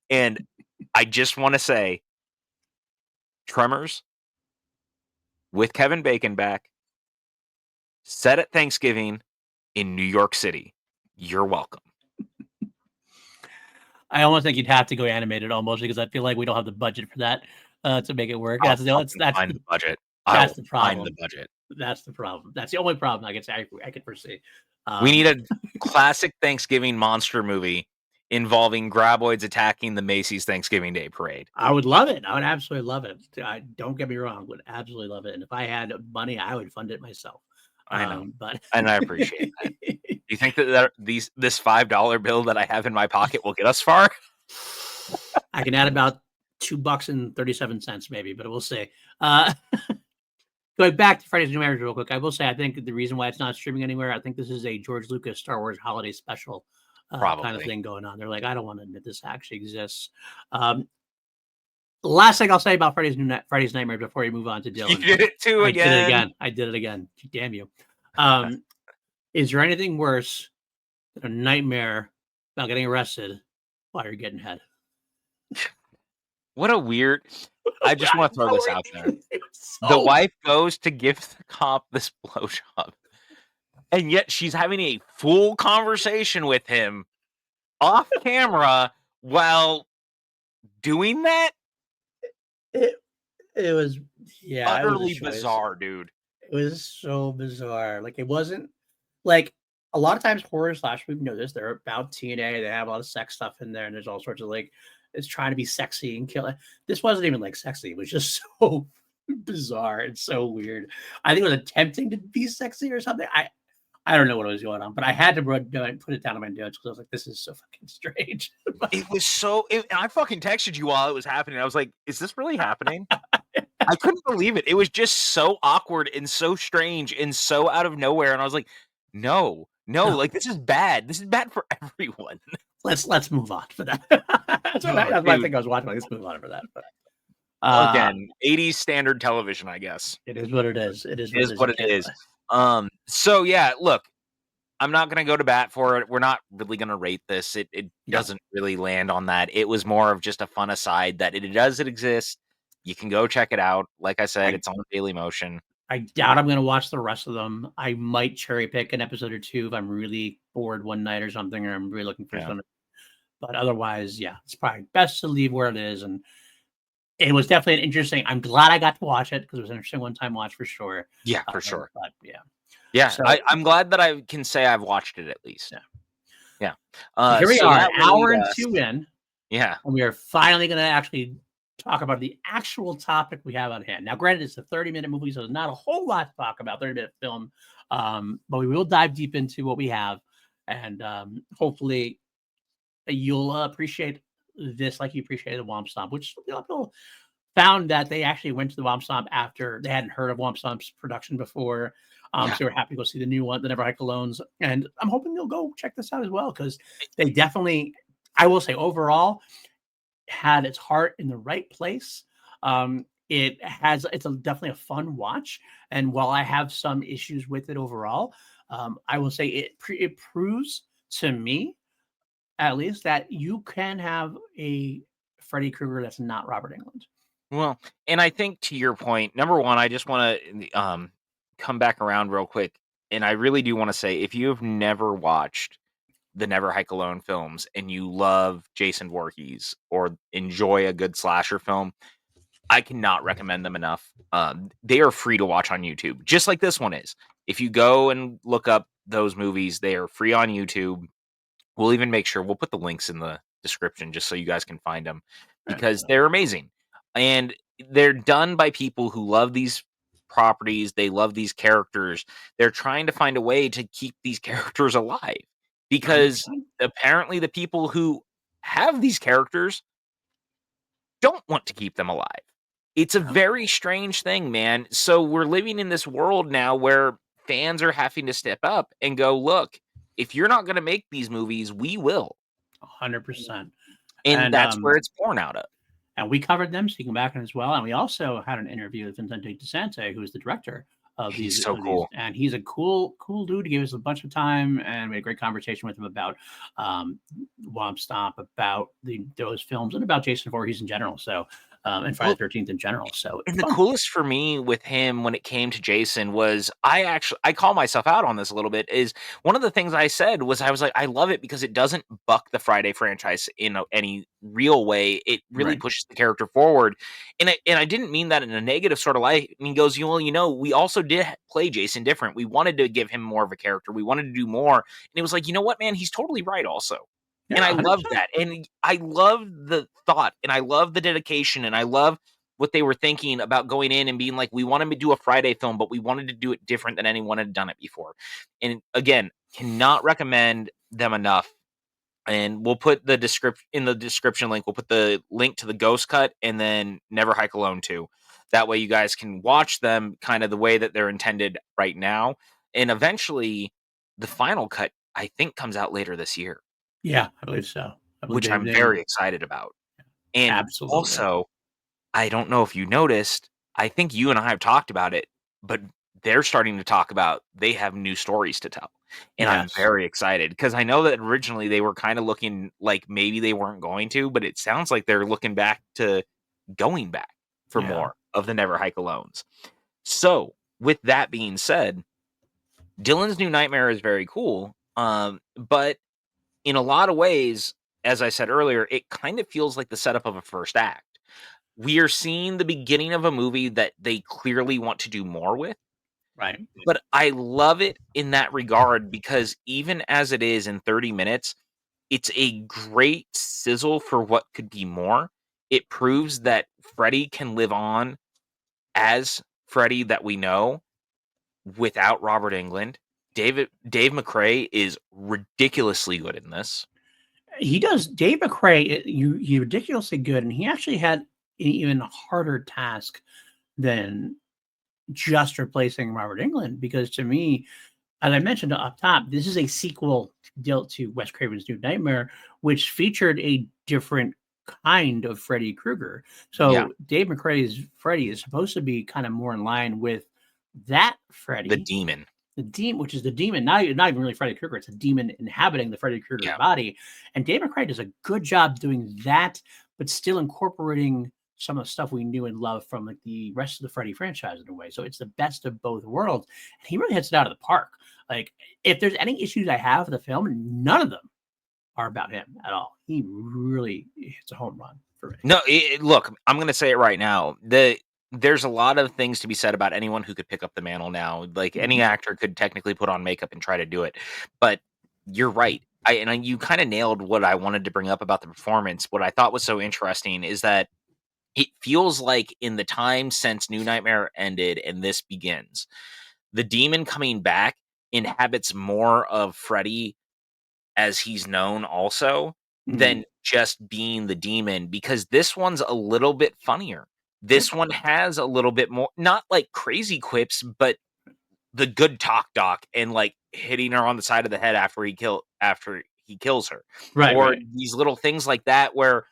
And I just want to say Tremors with Kevin Bacon back, set at Thanksgiving in New York City. You're welcome. I almost think you'd have to go animated almost because I feel like we don't have the budget for that to make it work. I'll That's the fucking find the budget. I that's will the find the problem. budget. That's the problem. That's the only problem I could foresee. We need a Um, classic Thanksgiving monster movie involving graboids attacking the Macy's Thanksgiving Day Parade. I would love it. I would absolutely love it. I don't get me wrong, would absolutely love it. And if I had money, I would fund it myself. I know, But and I appreciate that. Do you think that this $5 bill that I have in my pocket will get us far? I can add about $2.37 maybe, but we'll see. Going back to Freddy's New Marriage real quick, I will say I think the reason why it's not streaming anywhere, I think this is a George Lucas Star Wars holiday special kind of thing going on. They're like, I don't want to admit this actually exists. The last thing I'll say about Freddy's Nightmare before you move on to Dylan. You did it too again. I did it again. Damn you. Is there anything worse than a nightmare about getting arrested while you're getting head? What a weird. I just want to throw this out there. So the wife goes to give the cop this blowjob, and yet she's having a full conversation with him off camera while doing that. It was utterly bizarre, dude. It was so bizarre. Like it wasn't like a lot of times horror slash we've noticed they're about TNA. They have a lot of sex stuff in there, and there's all sorts of like it's trying to be sexy and kill it. This wasn't even like sexy. It was just so bizarre and so weird. I think it was attempting to be sexy or something. I don't know what was going on, but I had to put it down on my notes because I was like, this is so fucking strange. It was so. I fucking texted you while it was happening. I was like, is this really happening? I couldn't believe it. It was just so awkward and so strange and so out of nowhere. And I was like, no, like this is bad. This is bad for everyone. Let's move on for that. That's what I think I was watching. Let's move on for that. But, again, 80s standard television, I guess. It is what it is. It is what it is. So yeah, look, I'm not gonna go to bat for it. We're not really gonna rate this. It doesn't really land on that. It was more of just a fun aside that it does exist. You can go check it out. Like I said, it's on Daily Motion. I doubt I'm gonna watch the rest of them. I might cherry pick an episode or two if I'm really bored one night or something, or I'm really looking for something. But otherwise, yeah, it's probably best to leave where it is. And it was definitely an interesting. I'm glad I got to watch it because it was an interesting one-time watch for sure. Yeah, for sure. But yeah. So, I'm glad that I can say I've watched it at least. Yeah. So here we are, an hour and two in. Yeah, and we are finally going to actually talk about the actual topic we have on hand. Now, granted, it's a 30-minute movie, so there's not a whole lot to talk about. 30-minute film, but we will dive deep into what we have, and hopefully, you'll appreciate this like you appreciated the Womp Stomp, which a lot of people found that they actually went to the Womp Stomp after they hadn't heard of Womp Stomp's production before. So we're happy to go see the new one, the Never Hike Alones. And I'm hoping you'll go check this out as well, because they definitely, I will say overall, had its heart in the right place. It's definitely a fun watch. And while I have some issues with it overall, I will say it proves to me, at least, that you can have a Freddy Krueger that's not Robert Englund. Well, and I think to your point, number one, I just want to come back around real quick. And I really do want to say, if you have never watched the Never Hike Alone films and you love Jason Voorhees or enjoy a good slasher film, I cannot recommend them enough. They are free to watch on YouTube, just like this one is. If you go and look up those movies, they are free on YouTube. We'll even make sure we'll put the links in the description just so you guys can find them, because they're amazing. And they're done by people who love these properties. They love these characters. They're trying to find a way to keep these characters alive, because apparently the people who have these characters don't want to keep them alive. It's a very strange thing, man. So we're living in this world now where fans are having to step up and go, look, if you're not going to make these movies, we will. 100%. And that's where it's born out of. And we covered them, so you can go back in as well. And we also had an interview with Vincente DeSante, who is the director of these. He's so cool. And he's a cool dude. He gave us a bunch of time, and we had a great conversation with him about Womp Stomp, about those films, and about Jason Voorhees in general. So and Friday Well, the 13th in general. So and it's the fun. coolest for me with him when it came to Jason was I call myself out on this a little bit, is one of the things I said was I was like, I love it because it doesn't buck the Friday franchise in any real way. It really Right. pushes the character forward. And I didn't mean that in a negative sort of light. I mean, he goes, well, we also did play Jason different. We wanted to give him more of a character. We wanted to do more. And it was like, you know what, man, he's totally right also. Yeah, And I love 100%. that. And I love the thought and I love the dedication and I love what they were thinking about going in and being like, we wanted to do a Friday film, but we wanted to do it different than anyone had done it before. And again, cannot recommend them enough. And we'll put the description link. We'll put the link to the Ghost Cut and then Never Hike Alone too. That way you guys can watch them kind of the way that they're intended right now. And eventually the final cut, I think, comes out later this year, Yeah, I believe so. I believe which they, I'm they very excited about. And absolutely. also, I don't know if you noticed, I think you and I have talked about it, but they're starting to talk about they have new stories to tell. And I'm Yes. very excited because I know that originally they were kind of looking like maybe they weren't going to, but it sounds like they're looking back to going back for Yeah. more of the Never Hike Alones. So, with that being said, Dylan's New Nightmare is very cool. But in a lot of ways, as I said earlier, it kind of feels like the setup of a first act. We are seeing the beginning of a movie that they clearly want to do more with, Right. but I love it in that regard because even as it is in 30 minutes, it's a great sizzle for what could be more. It proves that Freddy can live on as Freddy that we know without Robert Englund. Dave McRae is ridiculously good in this. He does. Dave McRae, you ridiculously good, and he actually had an even harder task than just replacing Robert Englund, because to me, as I mentioned up top, this is a sequel dealt to Wes Craven's New Nightmare, which featured a different kind of Freddy Krueger. Yeah, So Dave McRae's Freddy is supposed to be kind of more in line with that the Freddy, demon. the demon, which is the demon, not even really Freddy Krueger. It's a demon inhabiting the Freddy Krueger's Yeah. body. And Dave McRae does a good job doing that, but still incorporating some of the stuff we knew and loved from like the rest of the Freddy franchise in a way. So it's the best of both worlds. And he really hits it out of the park. Like, if there's any issues I have with the film, none of them are about him at all. He really hits a home run for me. No, look, I'm going to say it right now. There's a lot of things to be said about anyone who could pick up the mantle now. Like any Mhm. actor could technically put on makeup and try to do it. But you're right. You kind of nailed what I wanted to bring up about the performance. What I thought was so interesting is that it feels like in the time since New Nightmare ended and this begins, the demon coming back inhabits more of Freddy as he's known also Mhm. than just being the demon, because this one's a little bit funnier. Yep. This one has a little bit more, not like crazy quips, but the good talk doc and like hitting her on the side of the head after he kills her. Right, Or right, these little things like that where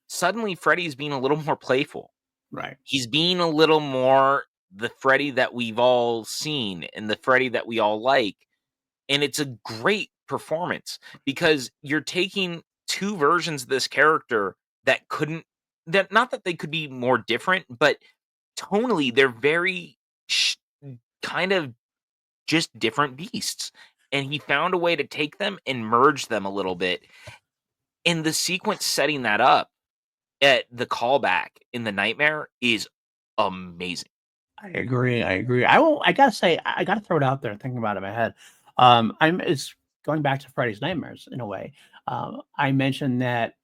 suddenly Freddy's being a little more playful. right. He's being a little more the Freddy that we've all seen and the Freddy that we all like. And it's a great performance because you're taking two versions of this character that couldn't that not that they could be more different, but tonally they're very kind of just different beasts. And he found a way to take them and merge them a little bit. And the sequence setting that up at the callback in the nightmare is amazing. I agree. I agree. I gotta say, I gotta throw it out there. Thinking about it in my head, it's going back to Freddy's Nightmares in a way. I mentioned that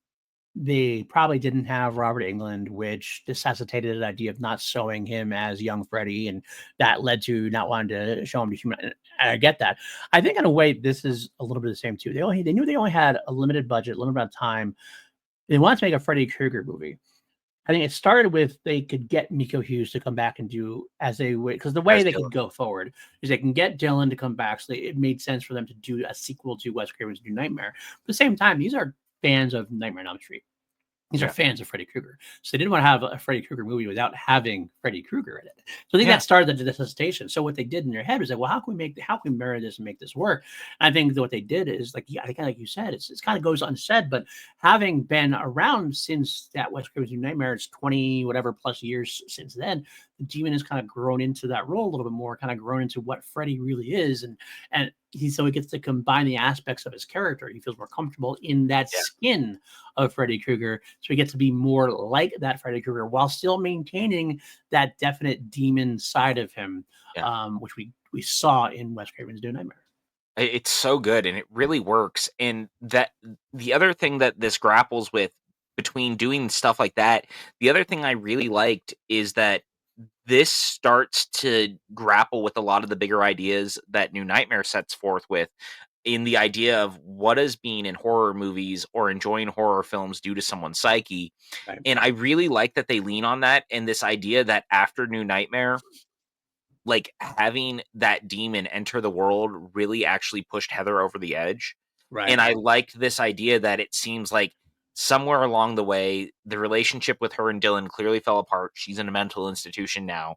they probably didn't have Robert Englund, which necessitated the idea of not showing him as young Freddy, and that led to not wanting to show him to human. And I get that. I think in a way this is a little bit the same too. They knew they only had a limited budget, limited amount of time. They wanted to make a Freddy Krueger movie. I think it started with they could get Nico Hughes to come back and do as a way, because the way As they Dylan. could go forward is they can get Dylan to come back. So it made sense for them to do a sequel to Wes Craven's New Nightmare. But at the same time, these are fans of Nightmare on Elm Street. These are Yeah. fans of Freddy Krueger. So they didn't want to have a Freddy Krueger movie without having Freddy Krueger in it. So I think Yeah. that started the necessitation. So what they did in their head was like, well, how can we marry this and make this work? And I think that what they did is like, yeah, kind of like you said, it's kind of goes unsaid, but having been around since that West Craven's New Nightmare, it's 20 whatever plus years since then, the demon has kind of grown into that role a little bit more, kind of grown into what Freddy really is. And so he gets to combine the aspects of his character. He feels more comfortable in that Yeah. skin of Freddy Krueger. So we get to be more like that Freddy Krueger while still maintaining that definite demon side of him, Yeah. which we saw in Wes Craven's New Nightmare. It's so good and it really works. And that the other thing that this grapples with between doing stuff like that, the other thing I really liked is that this starts to grapple with a lot of the bigger ideas that New Nightmare sets forth with in the idea of what does being in horror movies or enjoying horror films do to someone's psyche. Right. And I really like that they lean on that and this idea that after New Nightmare, like having that demon enter the world really actually pushed Heather over the edge. And Right. I liked this idea that it seems like somewhere along the way, the relationship with her and Dylan clearly fell apart. She's in a mental institution now.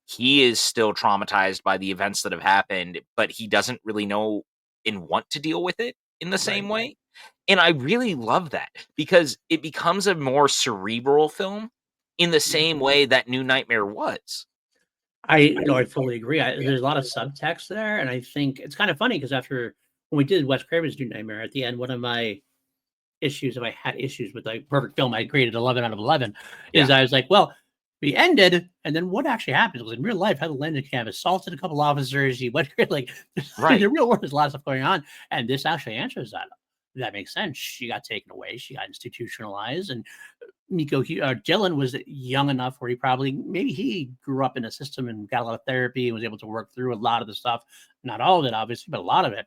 He is still traumatized by the events that have happened, but he doesn't really know and want to deal with it in the Right. same way. And I really love that because it becomes a more cerebral film in the Yeah. same way that New Nightmare was. I fully agree. There's a lot of subtext there, and I think it's kind of funny because after when we did Wes Craven's New Nightmare, at the end, one of my issues, if I had issues with like perfect film, I graded 11 out of 11. Is Yeah, I was like, well, we ended, and then what actually happens was in real life, Heather Langenkamp assaulted a couple officers. He went like in right. the real world, there's a lot of stuff going on, and this actually answers that. That makes sense. She got taken away. She got institutionalized, and Dylan was young enough where he probably maybe he grew up in a system and got a lot of therapy and was able to work through a lot of the stuff. Not all of it, obviously, but a lot of it.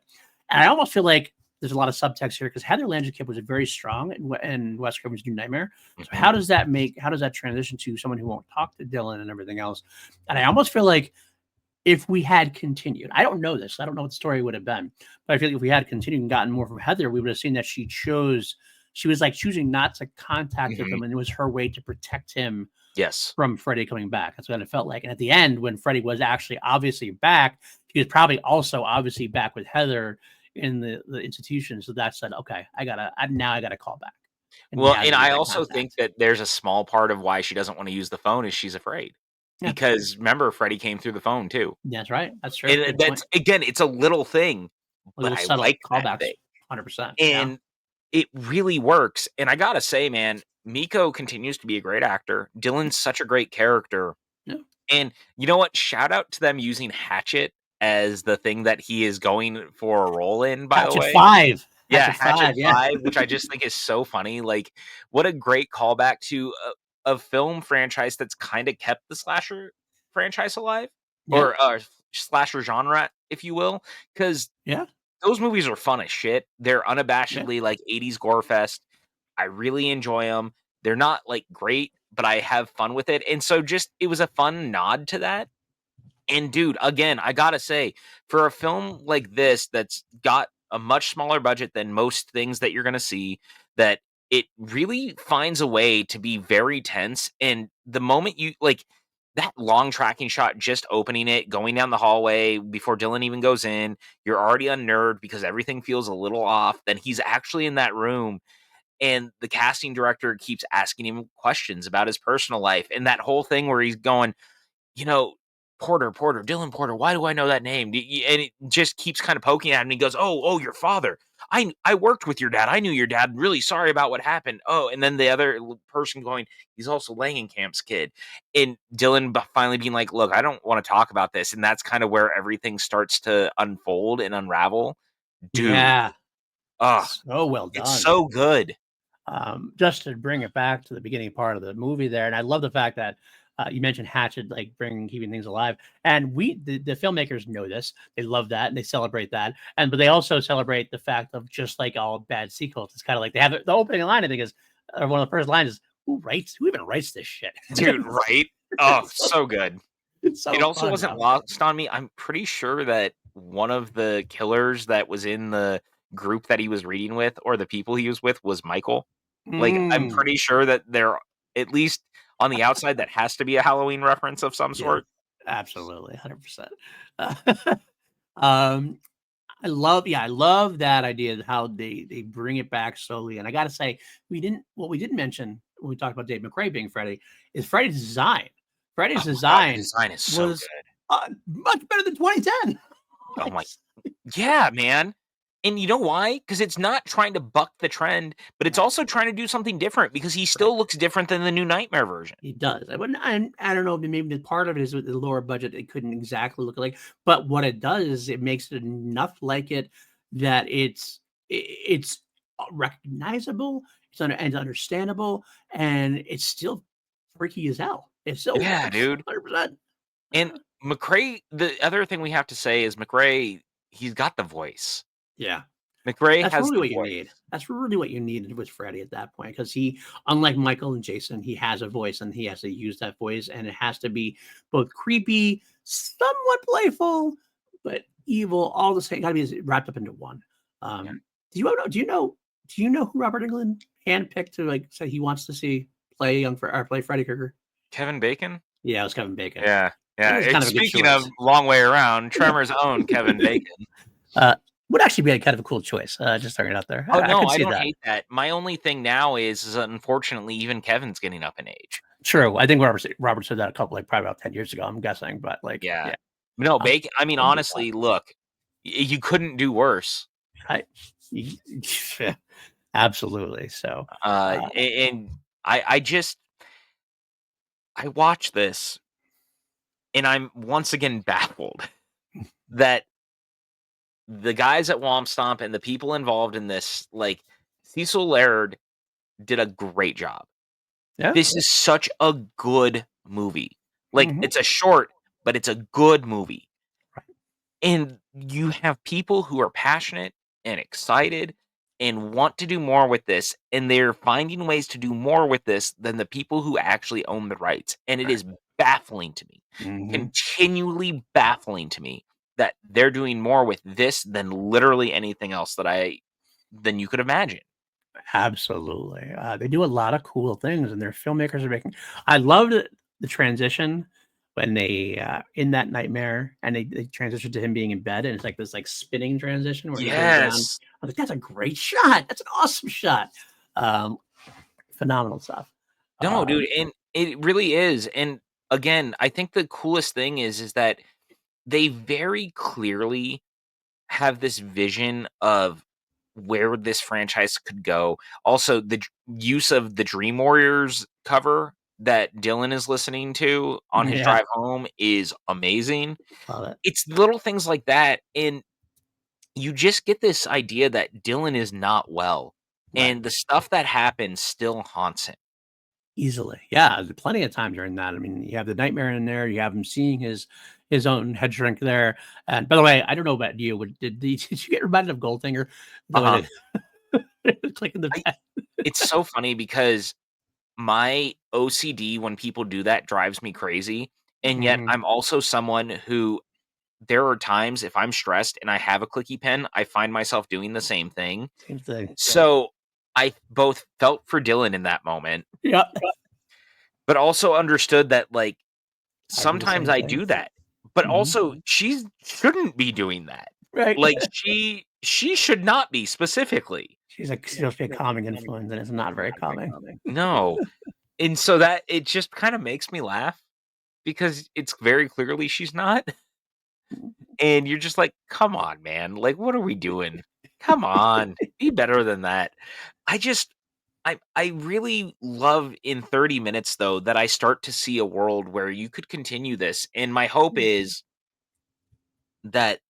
And I almost feel like there's a lot of subtext here because Heather Langenkamp was very strong in Wes Craven's New Nightmare. So Mhm. how does that transition to someone who won't talk to Dylan and everything else? And I almost feel like if we had continued, I don't know this, I don't know what the story would have been, but I feel like if we had continued and gotten more from Heather, we would have seen that she was like choosing not to contact with Mhm. him, and it was her way to protect him Yes. from Freddy coming back. That's what it felt like. And at the end, when Freddy was actually obviously back, he was probably also obviously back with Heather in the institution. So that said, okay, I gotta call back. And we Well, had and to make I that also think contact. that there's a small part of why she doesn't wanna use the phone is she's afraid. Yeah, Because remember, Freddie came through the phone too. that's right. That's true. And Good that's point. again, it's a little thing, but Little I subtle like that callbacks. thing. 100%. Yeah. And it really works. And I gotta say, man, Miko continues to be a great actor. Dylan's such a great character. Yeah. And you know what? Shout out to them using Hatchet as the thing that he is going for a role in, by the Hatchet way. 5. Yeah, Hatchet Hatchet 5. Yeah. 5, which I just think is so funny. Like, what a great callback to a film franchise that's kinda kept the slasher franchise alive Yeah. or, slasher genre, if you will, because Yeah. those movies are fun as shit. They're Yeah. unabashedly, like, 80s gore fest. I really enjoy them. 'Em. They're not, like, great, but I have fun with it, and so just it was a fun nod to that. And dude, again, I gotta say, for a film like this that's got a much smaller budget than most things that you're gonna see, that it really finds a way to be very tense. And the moment you like that long tracking shot, just opening it, going down the hallway before Dylan even goes in, you're already unnerved because everything feels a little off. Then he's actually in that room, and the casting director keeps asking him questions about his personal life, and that whole thing where he's going, you know, Porter, Dylan Porter, why do I know that name? And it just keeps kind of poking at him. And he goes, oh, your father. I worked with your dad. I knew your dad. Really sorry about what happened. Oh, and then the other person going, he's also Langenkamp's kid. And Dylan finally being like, look, I don't want to talk about this. And that's kind of where everything starts to unfold and unravel. Dude, Yeah. oh, So well it's done. so good. Just to bring it back to the beginning part of the movie there, and I love the fact that you mentioned Hatchet, like bringing keeping things alive, and the filmmakers know this. They love that, and they celebrate that, but they also celebrate the fact of just like all bad sequels. It's kind of like they have the opening line. I think is one of the first lines is who even writes this shit? Dude, right? Oh, so good. It's It so also fun wasn't though. lost on me. I'm pretty sure that one of the killers that was in the group that he was reading with, or the people he was with, was Michael. Like, I'm Mm, pretty sure that they're at least on the outside, that has to be a Halloween reference of some yeah, sort. absolutely, 100%. Uh, um, I love that idea of how they bring it back slowly. And I got to say, we didn't mention when we talked about Dave McRae being Freddy is Freddy's design. Oh Freddy's my god, the design design is so was good. much better than 2010. Oh Like, my Yeah, man. And you know why? Because it's not trying to buck the trend, but it's right, also trying to do something different because he right. still looks different than the new Nightmare version. He does. I wouldn't. I don't know. Maybe the part of it is with the lower budget. It couldn't exactly look like. But what it does is it makes it enough like it that it's recognizable. And understandable, and it's still freaky as hell. It still Yeah, works dude. 100%. And McRae, the other thing we have to say is McRae, he's got the voice. Yeah. McRae That's has really the what you need. voice. That's really what you needed with Freddy at that point, because he, unlike Michael and Jason, he has a voice and he has to use that voice, and it has to be both creepy, somewhat playful, but evil, all the same. Got to be wrapped up into one. Yeah. Do you know? Do you know? Do you know who Robert Englund handpicked to like say he wants to see play or play Freddy Krueger? Kevin Bacon? Yeah, it was Kevin Bacon. Yeah. I think Yeah. it's kind of a good Speaking of choice. long way around, Tremor's own Kevin Bacon. Uh, would actually be a kind of a cool choice. Just throwing it out there. Oh, I no, could I see don't that. hate that. My only thing now is unfortunately even Kevin's getting up in age. True. I think Robert said that a couple, like, probably about 10 years ago, I'm guessing, but, like, Yeah. yeah, No, I'm Bacon, I mean, I'm with that. honestly, look, you couldn't do worse. I y yeah, absolutely, so, uh, And I just I watch this and I'm once again baffled that the guys at Womp Stomp and the people involved in this, like Cecil Laird did a great job. yeah, This is such a good movie. Like, mhm, it's a short, but it's a good movie. right, And you have people who are passionate and excited and want to do more with this, and they're finding ways to do more with this than the people who actually own the rights. And it right, is baffling to me, mhm, continually baffling to me that they're doing more with this than literally anything else than you could imagine. absolutely, they do a lot of cool things, and their filmmakers are making I love the transition when they, in that nightmare, and they transition to him being in bed, and it's like this, like, spinning transition where he goes down. Yes. I was like, "That's a great shot. That's an awesome shot." Um, Phenomenal stuff. No, Um, dude, and it really is. And again, I think the coolest thing is that they very clearly have this vision of where this franchise could go. Also, the use of the Dream Warriors cover that Dylan is listening to on his yeah, drive home is amazing. love it. It's little things like that, and you just get this idea that Dylan is not well, Right. and the stuff that happens still haunts him. Easily. Yeah, plenty of time during that. I mean, you have the nightmare in there, you have him seeing his own head shrink there. And by the way, I don't know about you, but did you get reminded of Goldfinger? The Uh-huh. way they click in the I back. It's so funny because my OCD when people do that drives me crazy, and yet Mhm. I'm also someone who there are times if I'm stressed and I have a clicky pen, I find myself doing the same thing. Same thing. So, I both felt for Dylan in that moment, Yeah. but also understood that, like, I do the sometimes same I thing. do that, but Mhm. also she shouldn't be doing that. Right. Like, she should not be specifically. She's like supposed to be a calming influence, and it's not very calming. No. And so that it just kinda makes me laugh because it's very clearly she's not. And you're just like, "Come on, man. Like, what are we doing? Come on. Be better than that." I just I really love in 30 minutes, though, that I start to see a world where you could continue this, and my hope is that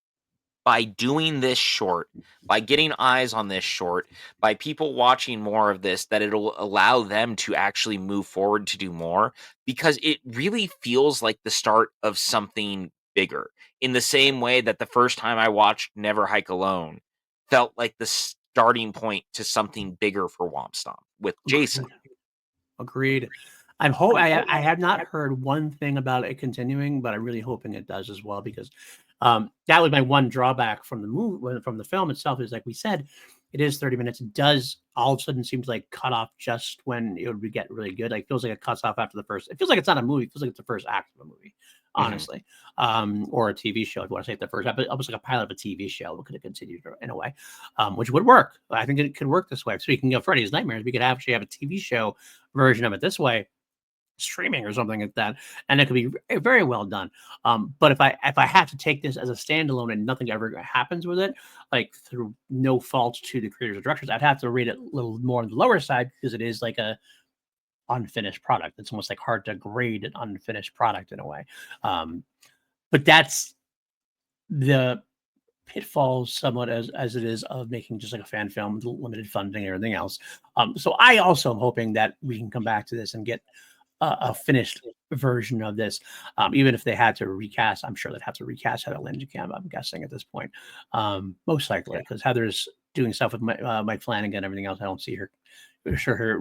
by doing this short, by getting eyes on this short, by people watching more of this, that it'll allow them to actually move forward to do more because it really feels like the start of something bigger. In the same way that the first time I watched Never Hike Alone felt like the starting point to something bigger for Womp Stomp with Jason. Agreed. Agreed. I have not heard one thing about it continuing, but I'm really hoping it does as well because that was my one drawback from the movie from the film itself is like we said, It is 30 minutes. It does all of a sudden seem to like cut off just when it would get really good. Like, feels like it cuts off after the first. It feels like it's not a movie. It feels like it's the first act of a movie, honestly, or a TV show. If you want to say the first, but almost like a pilot of a TV show. It could have continued in a way, which would work. I think it could work this way. Speaking of Freddy's Nightmares, we could actually have a TV show version of it this way, streaming or something like that, and it could be very well done. But if I have to take this as a standalone and nothing ever happens with it, like through no fault to the creators or directors, I'd have to rate it a little more on the lower side because it is like a unfinished product. It's almost like hard to grade an unfinished product in a way. But that's the pitfalls somewhat as it is of making just like a fan film with limited funding and everything else. So I also am hoping that we can come back to this and get a finished version of this. Even if they had to recast, I'm sure they'd have to recast Heather Langenkamp, I'm guessing at this point. Most likely, because Heather's doing stuff with Mike Flanagan and everything else. I don't see her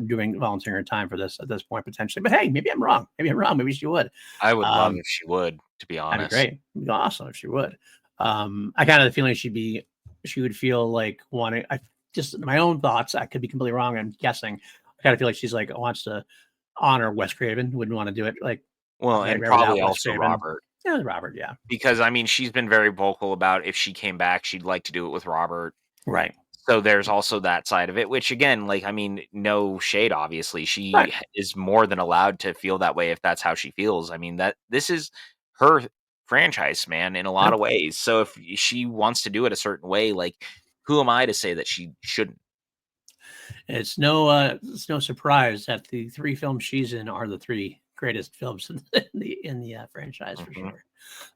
doing volunteering her time for this at this point potentially. But hey, maybe I'm wrong. Maybe she would. I would love if she would, to be honest. That'd be great. It'd be awesome if she would. I kind of have the feeling she would feel like wanting. I just my own thoughts. I could be completely wrong. I'm guessing. I kind of feel like she's like wants to honor Wes Craven. Wouldn't want to do it like and probably also Robert. Yeah, Robert. Yeah, because I mean she's been very vocal about if she came back, she'd like to do it with Robert. Right. So there's also that side of it, which again, like, I mean, no shade, obviously. She is more than allowed to feel that way if that's how she feels. I mean, this is her franchise, man, in a lot of ways. So if she wants to do it a certain way, like, who am I to say that she shouldn't? It's no surprise that the 3 films she's in are the 3 greatest films in the franchise for sure.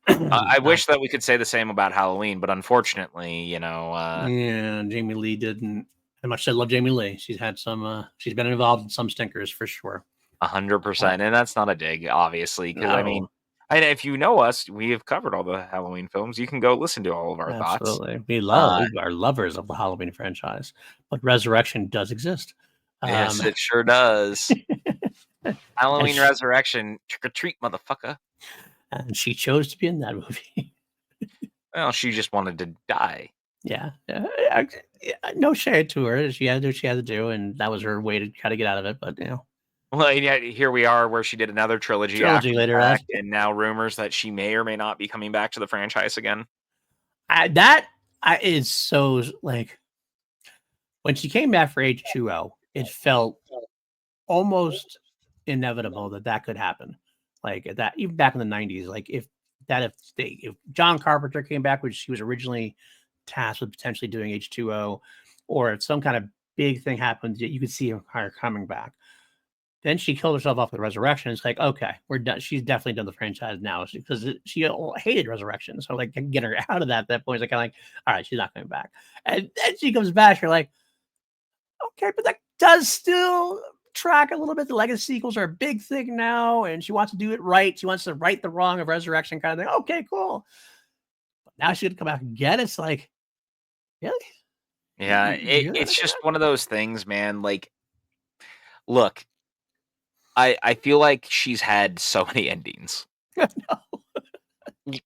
I wish that we could say the same about Halloween, but unfortunately, yeah, Jamie Lee didn't. As much as I love Jamie Lee, she's had some. She's been involved in some stinkers for sure. 100%, and that's not a dig, obviously, because I mean, if you know us, we have covered all the Halloween films. You can go listen to all of our thoughts. Absolutely, we are lovers of the Halloween franchise, but Resurrection does exist. Yes, it sure does. Halloween Resurrection, trick or treat, motherfucker. And she chose to be in that movie. Well, she just wanted to die. Yeah. No shade to her. She had to do what she had to do, and that was her way to try to get out of it. But well, yeah, here we are, where she did another trilogy later on, and now rumors that she may or may not be coming back to the franchise again. That is so like when she came back for H2O, it felt almost inevitable that could happen. Like that, even back in the 90s, like if John Carpenter came back, which he was originally tasked with potentially doing H2O, or if some kind of big thing happened, you could see her coming back. Then she killed herself off with Resurrection. It's like, okay, we're done. She's definitely done the franchise now because she hated Resurrection. So like get her out of that at that point. It's like, all right, she's not coming back. And then she comes back. You're like, okay, but that does still track a little bit. The legacy sequels are a big thing now, and she wants to do it right. She wants to right the wrong of Resurrection kind of thing. Okay, cool. But now she's gonna come back again. It's like, really? Yeah, it's just one of those things, man. Like, look, I feel like she's had so many endings.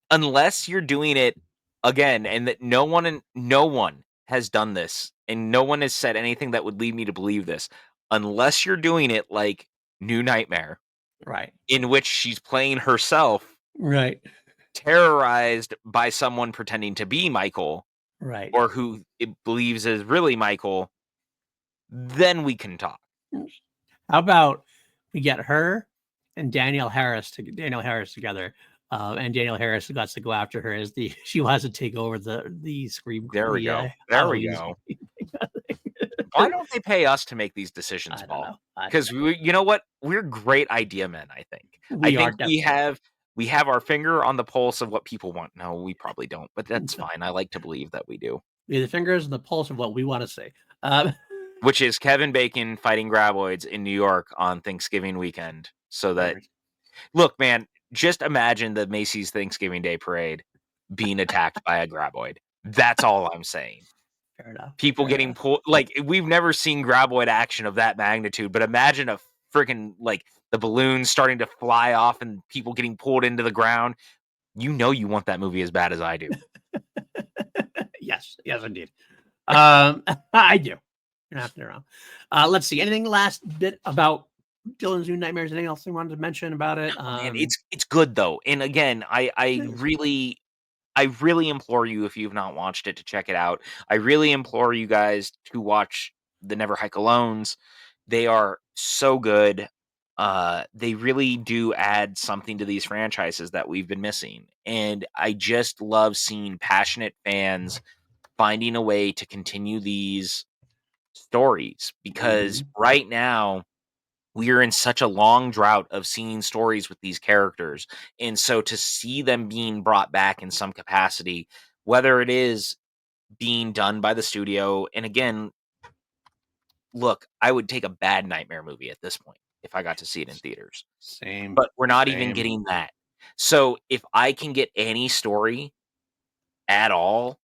Unless you're doing it again, and that no one has done this, and no one has said anything that would lead me to believe this. Unless you're doing it like New Nightmare, right, in which she's playing herself, right, terrorized by someone pretending to be Michael, right, or who it believes is really Michael, then we can talk. How about we get her and Danielle Harris together, and Danielle Harris got to go after her as she wants to take over the Scream. There we go. There we go. Why don't they pay us to make these decisions, Paul? Because you know what? We're great idea men, I think. We have our finger on the pulse of what people want. No, we probably don't, but that's fine. I like to believe that we do. We have the fingers on the pulse of what we want to say. Which is Kevin Bacon fighting graboids in New York on Thanksgiving weekend. So that, look, man, just imagine the Macy's Thanksgiving Day Parade being attacked by a graboid. That's all I'm saying. Fair enough. People getting pulled. Like, we've never seen graboid action of that magnitude, but imagine a freaking, like, the balloons starting to fly off and people getting pulled into the ground. You know you want that movie as bad as I do. Yes, indeed. I do. You're not around. Let's see. Anything last bit about Dylan's New Nightmares? Anything else you wanted to mention about it? Oh, man, it's good though, and again, I really implore you, if you've not watched it, to check it out. I really implore you guys to watch the Never Hike Alones. They are so good. They really do add something to these franchises that we've been missing, and I just love seeing passionate fans finding a way to continue these stories, because right now we are in such a long drought of seeing stories with these characters. And so to see them being brought back in some capacity, whether it is being done by the studio, and again, look, I would take a bad Nightmare movie at this point if I got to see it in theaters, Same. but we're not even Same. getting that. So if I can get any story at all,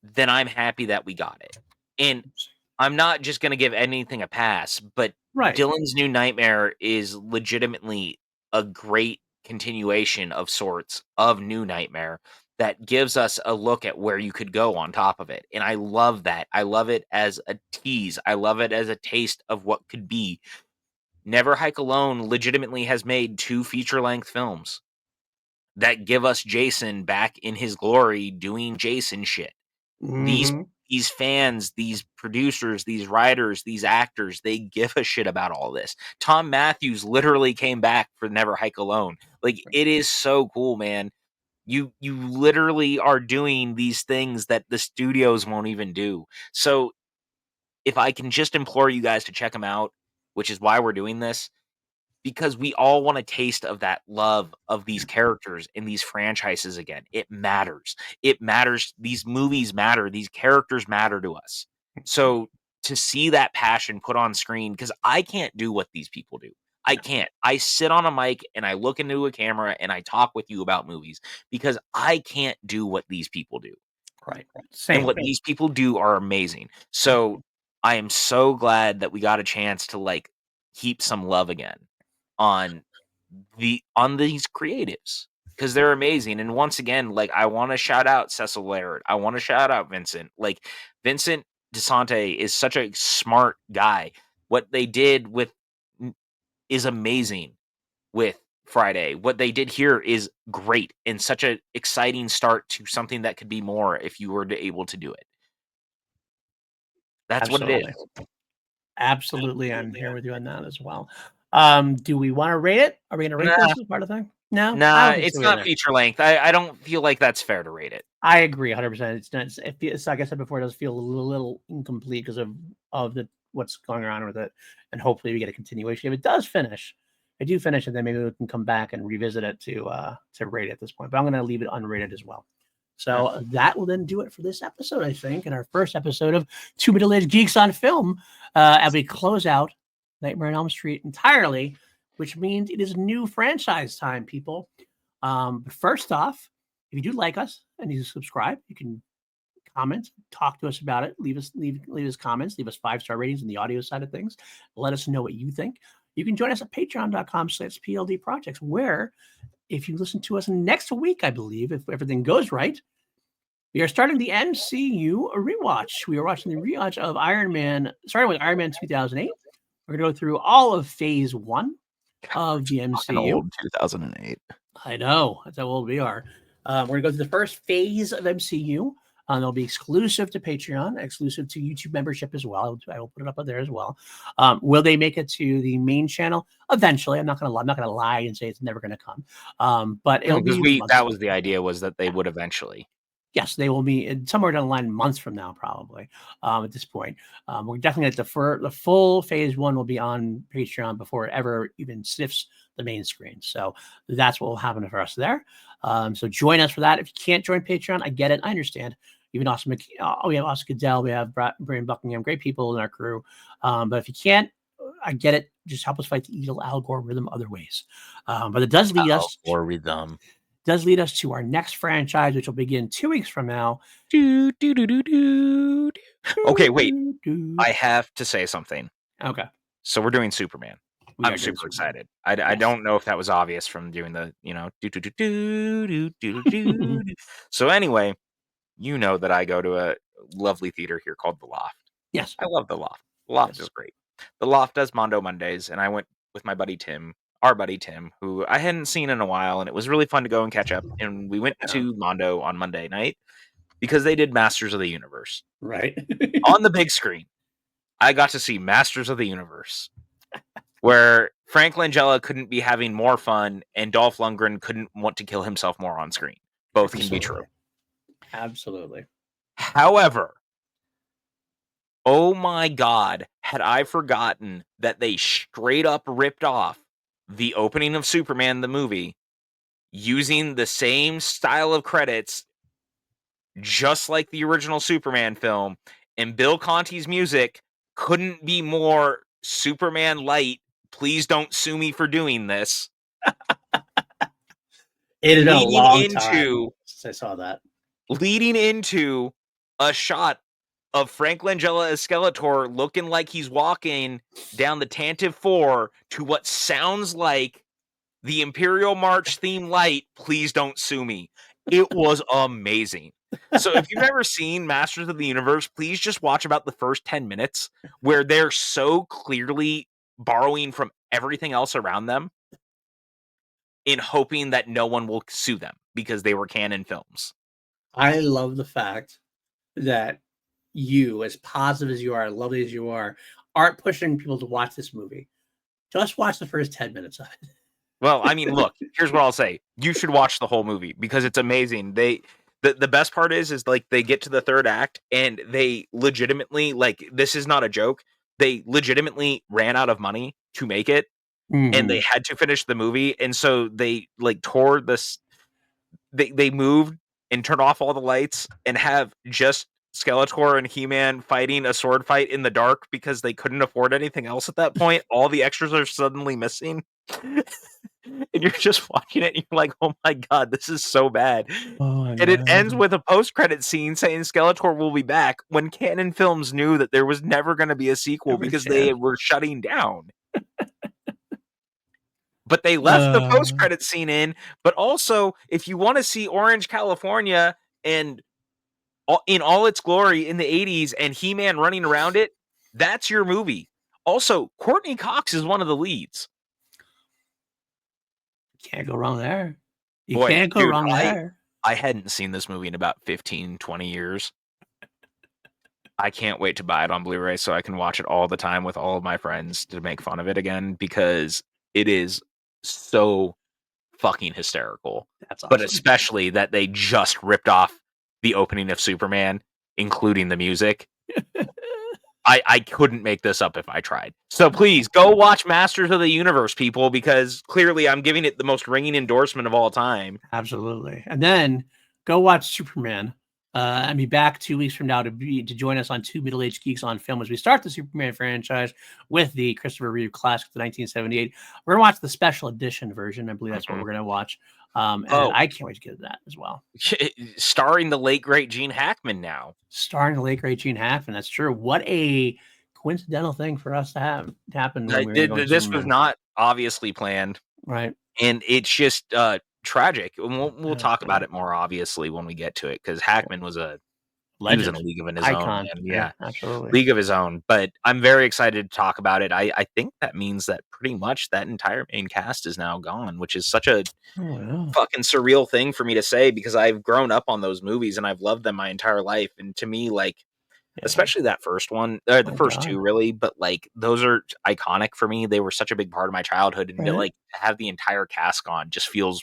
then I'm happy that we got it. And I'm not just gonna give anything a pass, but Right. Dylan's New Nightmare is legitimately a great continuation of sorts of New Nightmare that gives us a look at where you could go on top of it, and I love that. I love it as a tease. I love it as a taste of what could be. Never Hike Alone legitimately has made 2 feature-length films that give us Jason back in his glory doing Jason shit. These Mhm. these fans, these producers, these writers, these actors, they give a shit about all this. Tom Matthews literally came back for Never Hike Alone. Like, it is so cool, man. You literally are doing these things that the studios won't even do. So, if I can just implore you guys to check them out, which is why we're doing this, because we all want a taste of that love of these characters in these franchises again. It matters. It matters. These movies matter. These characters matter to us. So to see that passion put on screen, because I can't do what these people do. I No. can't. I sit on a mic and I look into a camera and I talk with you about movies because I can't do what these people do. Right. And Same. what these people do are amazing. So I am so glad that we got a chance to like keep some love again on these creatives, because they're amazing. And once again, like, I want to shout out Cecil Laird. I want to shout out Vincent. Like, Vincent DeSante is such a smart guy. What they did with is amazing with Friday. What they did here is great and such an exciting start to something that could be more if you were to able to do it. That's what it Absolutely. is. Absolutely. I'm here with you on that as well. Do we want to rate it? Are we going to rate Nah, this as part of the thing? No, I nah, don't think it's so not either. feature length. I don't feel like that's fair to rate it. I agree 100%. It's not, it's, like I said before, it does feel a little incomplete because of the what's going on with it. And hopefully we get a continuation. If it does finish, I do finish it, then maybe we can come back and revisit it to rate it at this point. But I'm going to leave it unrated as well. So that will then do it for this episode, I think, and our first episode of Two Middle Aged Geeks on Film, as we close out Nightmare on Elm Street entirely, which means it is new franchise time, people. But first off, if you do like us and you subscribe, you can comment, talk to us about it, leave us comments, leave us 5-star ratings in the audio side of things. Let us know what you think. You can join us at patreon.com/PLD Projects, where if you listen to us next week, I believe, if everything goes right, we are starting the MCU rewatch. We are watching the rewatch of Iron Man, starting with Iron Man 2008. We're going to go through all of Phase 1 of the Fucking MCU. old 2008. I know. That's how old we are. We're going to go through the first phase of MCU. They'll be exclusive to Patreon, exclusive to YouTube membership as well. I will put it up there as well. Will they make it to the main channel? Eventually. I'm not going to lie and say it's never going to come. But it'll Because be that months. was the idea, was that they would eventually. Yes, they will be somewhere down the line, months from now, probably. At this point, we're definitely at the full phase 1 will be on Patreon before it ever even sniffs the main screen. So that's what will happen for us there. So join us for that. If you can't join Patreon, I get it. I understand. Even Austin, we have Oscar Goodell, we have Brian Buckingham, great people in our crew. But if you can't, I get it. Just help us fight the evil algorithm other ways. But it does lead us. Algorithm. Does lead us to our next franchise, which will begin 2 weeks from now. Okay, wait. I have to say something. Okay. So we're doing Superman. I'm super excited. I don't know if that was obvious from doing the, So anyway, you know that I go to a lovely theater here called The Loft. Yes. I love The Loft. The Loft Yes. is great. The Loft does Mondo Mondays, and I went with my buddy Tim, our buddy Tim, who I hadn't seen in a while, and it was really fun to go and catch up. And we went Yeah. to Mondo on Monday night because they did Masters of the Universe Right. on the big screen. I got to see Masters of the Universe, where Frank Langella couldn't be having more fun, and Dolph Lundgren couldn't want to kill himself more on screen. Both can be true. Absolutely. However, oh my God, had I forgotten that they straight up ripped off the opening of Superman the movie using the same style of credits, just like the original Superman film, and Bill Conti's music couldn't be more Superman light. Please don't sue me for doing this. It has been a long time since I saw that. Leading into a shot of Frank Langella as Skeletor looking like he's walking down the Tantive 4 to what sounds like the Imperial March theme light, Please Don't Sue Me. It was amazing. So if you've ever seen Masters of the Universe, please just watch about the first 10 minutes where they're so clearly borrowing from everything else around them in hoping that no one will sue them because they were canon films. I love the fact that you, as positive as you are, lovely as you are, aren't pushing people to watch this movie. Just watch the first 10 minutes of it. Well, I mean, look, here's what I'll say. You should watch the whole movie because it's amazing. The best part is like they get to the third act and they legitimately, like, this is not a joke. They legitimately ran out of money to make it and they had to finish the movie. And so they like tore this, they moved and turned off all the lights and have just Skeletor and He-Man fighting a sword fight in the dark because they couldn't afford anything else at that point. All the extras are suddenly missing. And you're just watching it and you're like, oh my God, this is so bad. And it ends with a post-credit scene saying Skeletor will be back when Canon Films knew that there was never going to be a sequel because they were shutting down. But they left the post-credit scene in. But also, if you want to see Orange, California and in all its glory in the 80s and He-Man running around it, that's your movie. Also, Courtney Cox is one of the leads. Can't go wrong there. You can't go wrong there. I hadn't seen this movie in about 15, 20 years. I can't wait to buy it on Blu-ray so I can watch it all the time with all of my friends to make fun of it again because it is so fucking hysterical. That's awesome. But especially that they just ripped off the opening of Superman, including the music. I couldn't make this up if I tried. So please go watch Masters of the Universe, people, because clearly I'm giving it the most ringing endorsement of all time. Absolutely. And then go watch Superman. And be back 2 weeks from now to join us on Two Middle Aged Geeks on Film as we start the Superman franchise with the Christopher Reeve classic, the 1978. We're gonna watch the special edition version. I believe that's what we're gonna watch. And I can't wait to get to that as well. Starring the late great Gene Hackman now. Starring the late great Gene Hackman. That's true. What a coincidental thing for us to have happen. This was not obviously planned, right? And it's just tragic. We'll talk about it more obviously when we get to it because Hackman was a legend. He was in a league of his own. Yeah, absolutely, league of his own. But I'm very excited to talk about it. I think that means that pretty much that entire main cast is now gone, which is such a fucking surreal thing for me to say because I've grown up on those movies and I've loved them my entire life. And to me, like, especially that first one, or the first two, really, but like those are iconic for me. They were such a big part of my childhood, and to like have the entire cast gone just feels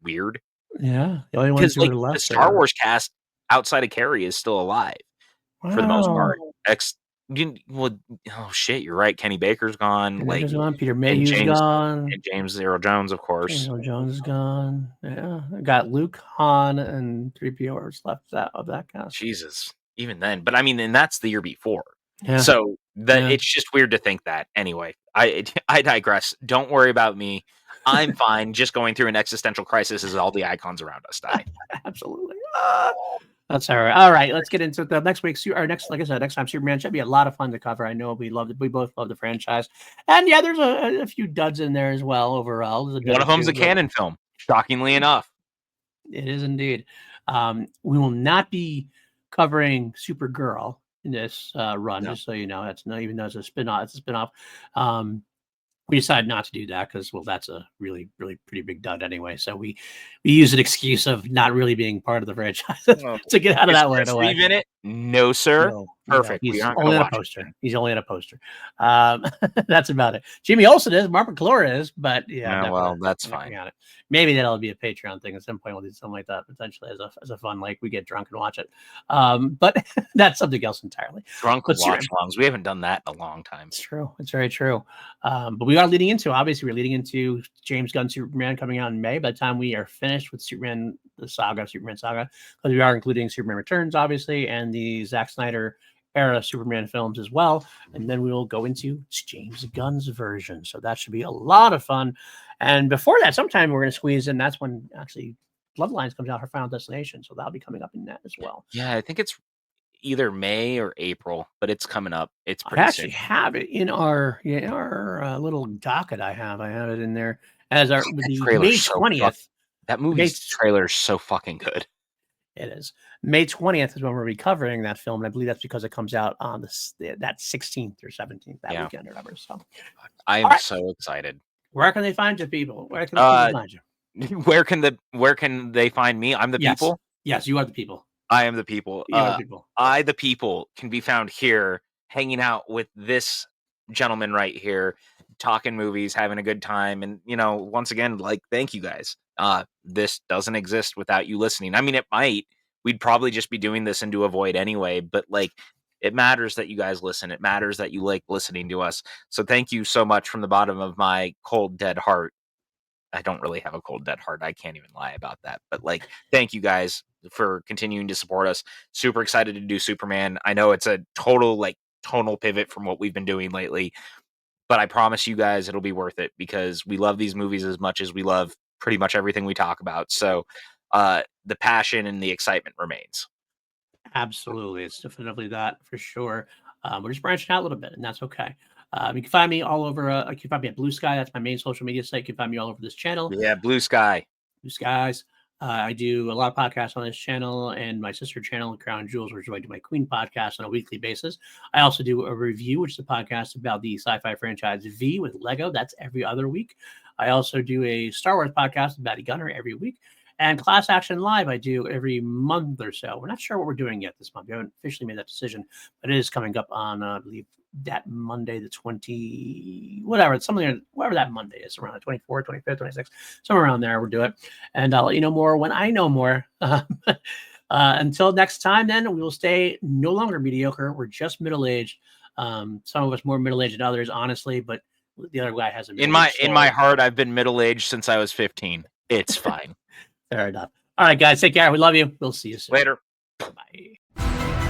weird. Yeah, the only ones who like were left, the Star Wars cast outside of Carrie is still alive for the most part. Oh shit, you're right. Kenny Baker's gone. Baker's gone. Peter Mayhew's gone. And James Earl Jones, of course. James Earl Jones is gone. Yeah, I got Luke, Han, and 3PO left of that cast. Jesus, even then. But I mean, and that's the year before. Yeah. So it's just weird to think that. Anyway, I digress. Don't worry about me. I'm fine. Just going through an existential crisis as all the icons around us die. Absolutely. That's all right. All right, let's get into the next week's like I said, next time Superman should be a lot of fun to cover. I know we both love the franchise, and yeah, there's a few duds in there as well. Overall, one of them's a canon film. Shockingly enough, it is indeed. We will not be covering Supergirl in this run, No. just so you know. That's not even though it's a spin-off. It's a spin-off. We decided not to do that because, well, that's a really, really pretty big dud anyway. So we use an excuse of not really being part of the franchise to get out of Is that right Chris away. Reeve in it? No, sir. No, Perfect. he's We aren't only going in to a watch poster. it. He's only in a poster. That's about it. Jimmy Olsen is. Mark McClure is. But yeah, well, that's fine. On it. Maybe that'll be a Patreon thing at some point. We'll do something like that potentially as a fun, like we get drunk and watch it. But that's something else entirely. Drunk watch-alongs. We haven't done that in a long time. It's true. It's very true. But we are leading into, obviously, we're leading into James Gunn's Superman coming out in May. By the time we are finished with Superman saga, because we are including Superman Returns, obviously, and the Zack Snyder era Superman films as well. And then we will go into James Gunn's version. So that should be a lot of fun. And before that, sometime we're going to squeeze in. That's when actually Bloodlines comes out, her Final Destination. So that'll be coming up in that as well. Yeah, I think it's either May or April, but it's coming up. It's pretty I actually soon. have it in our little docket. I have it in there as our the May 20th. That movie's trailer is so fucking good. It is. May 20th is when we're recovering that film, and I believe that's because it comes out on that 16th or 17th that weekend or whatever. So I am so excited. Where can they find you, people? Where can people find you? Where can they find me? I'm the people. Yes, you are the people. I am the people. You are the people. I, the people, can be found here, hanging out with this gentleman right here, talking movies, having a good time, and once again, like, thank you guys. This doesn't exist without you listening. I mean, it might. We'd probably just be doing this into a void anyway, but like, it matters that you guys listen. It matters that you like listening to us. So thank you so much from the bottom of my cold, dead heart. I don't really have a cold, dead heart. I can't even lie about that. But like, thank you guys for continuing to support us. Super excited to do Superman. I know it's a total tonal pivot from what we've been doing lately, but I promise you guys it'll be worth it because we love these movies as much as we love pretty much everything we talk about. So the passion and the excitement remains. Absolutely. It's definitely that for sure. We're just branching out a little bit, and that's okay. You can find me all over. You can find me at Blue Sky. That's my main social media site. You can find me all over this channel. Yeah, Blue Sky. Blue Skies. I do a lot of podcasts on this channel and my sister channel, Crown Jewels, which I do my Queen podcast on a weekly basis. I also do a review, which is a podcast about the sci-fi franchise V with Lego. That's every other week. I also do a Star Wars podcast with Batty Gunner every week. And Class Action Live, I do every month or so. We're not sure what we're doing yet this month. We haven't officially made that decision, but it is coming up on, I believe, that Monday, the 20, whatever, something, whatever that Monday is, around the 24th, 25th, 26th, somewhere around there, we'll do it. And I'll let you know more when I know more. Until next time, then, we will stay no longer mediocre. We're just middle-aged. Some of us more middle-aged than others, honestly, but the other guy has a in my heart, I've been middle-aged since I was 15. It's fine. Fair enough. All right, guys, take care. We love you. We'll see you soon. Later. Bye.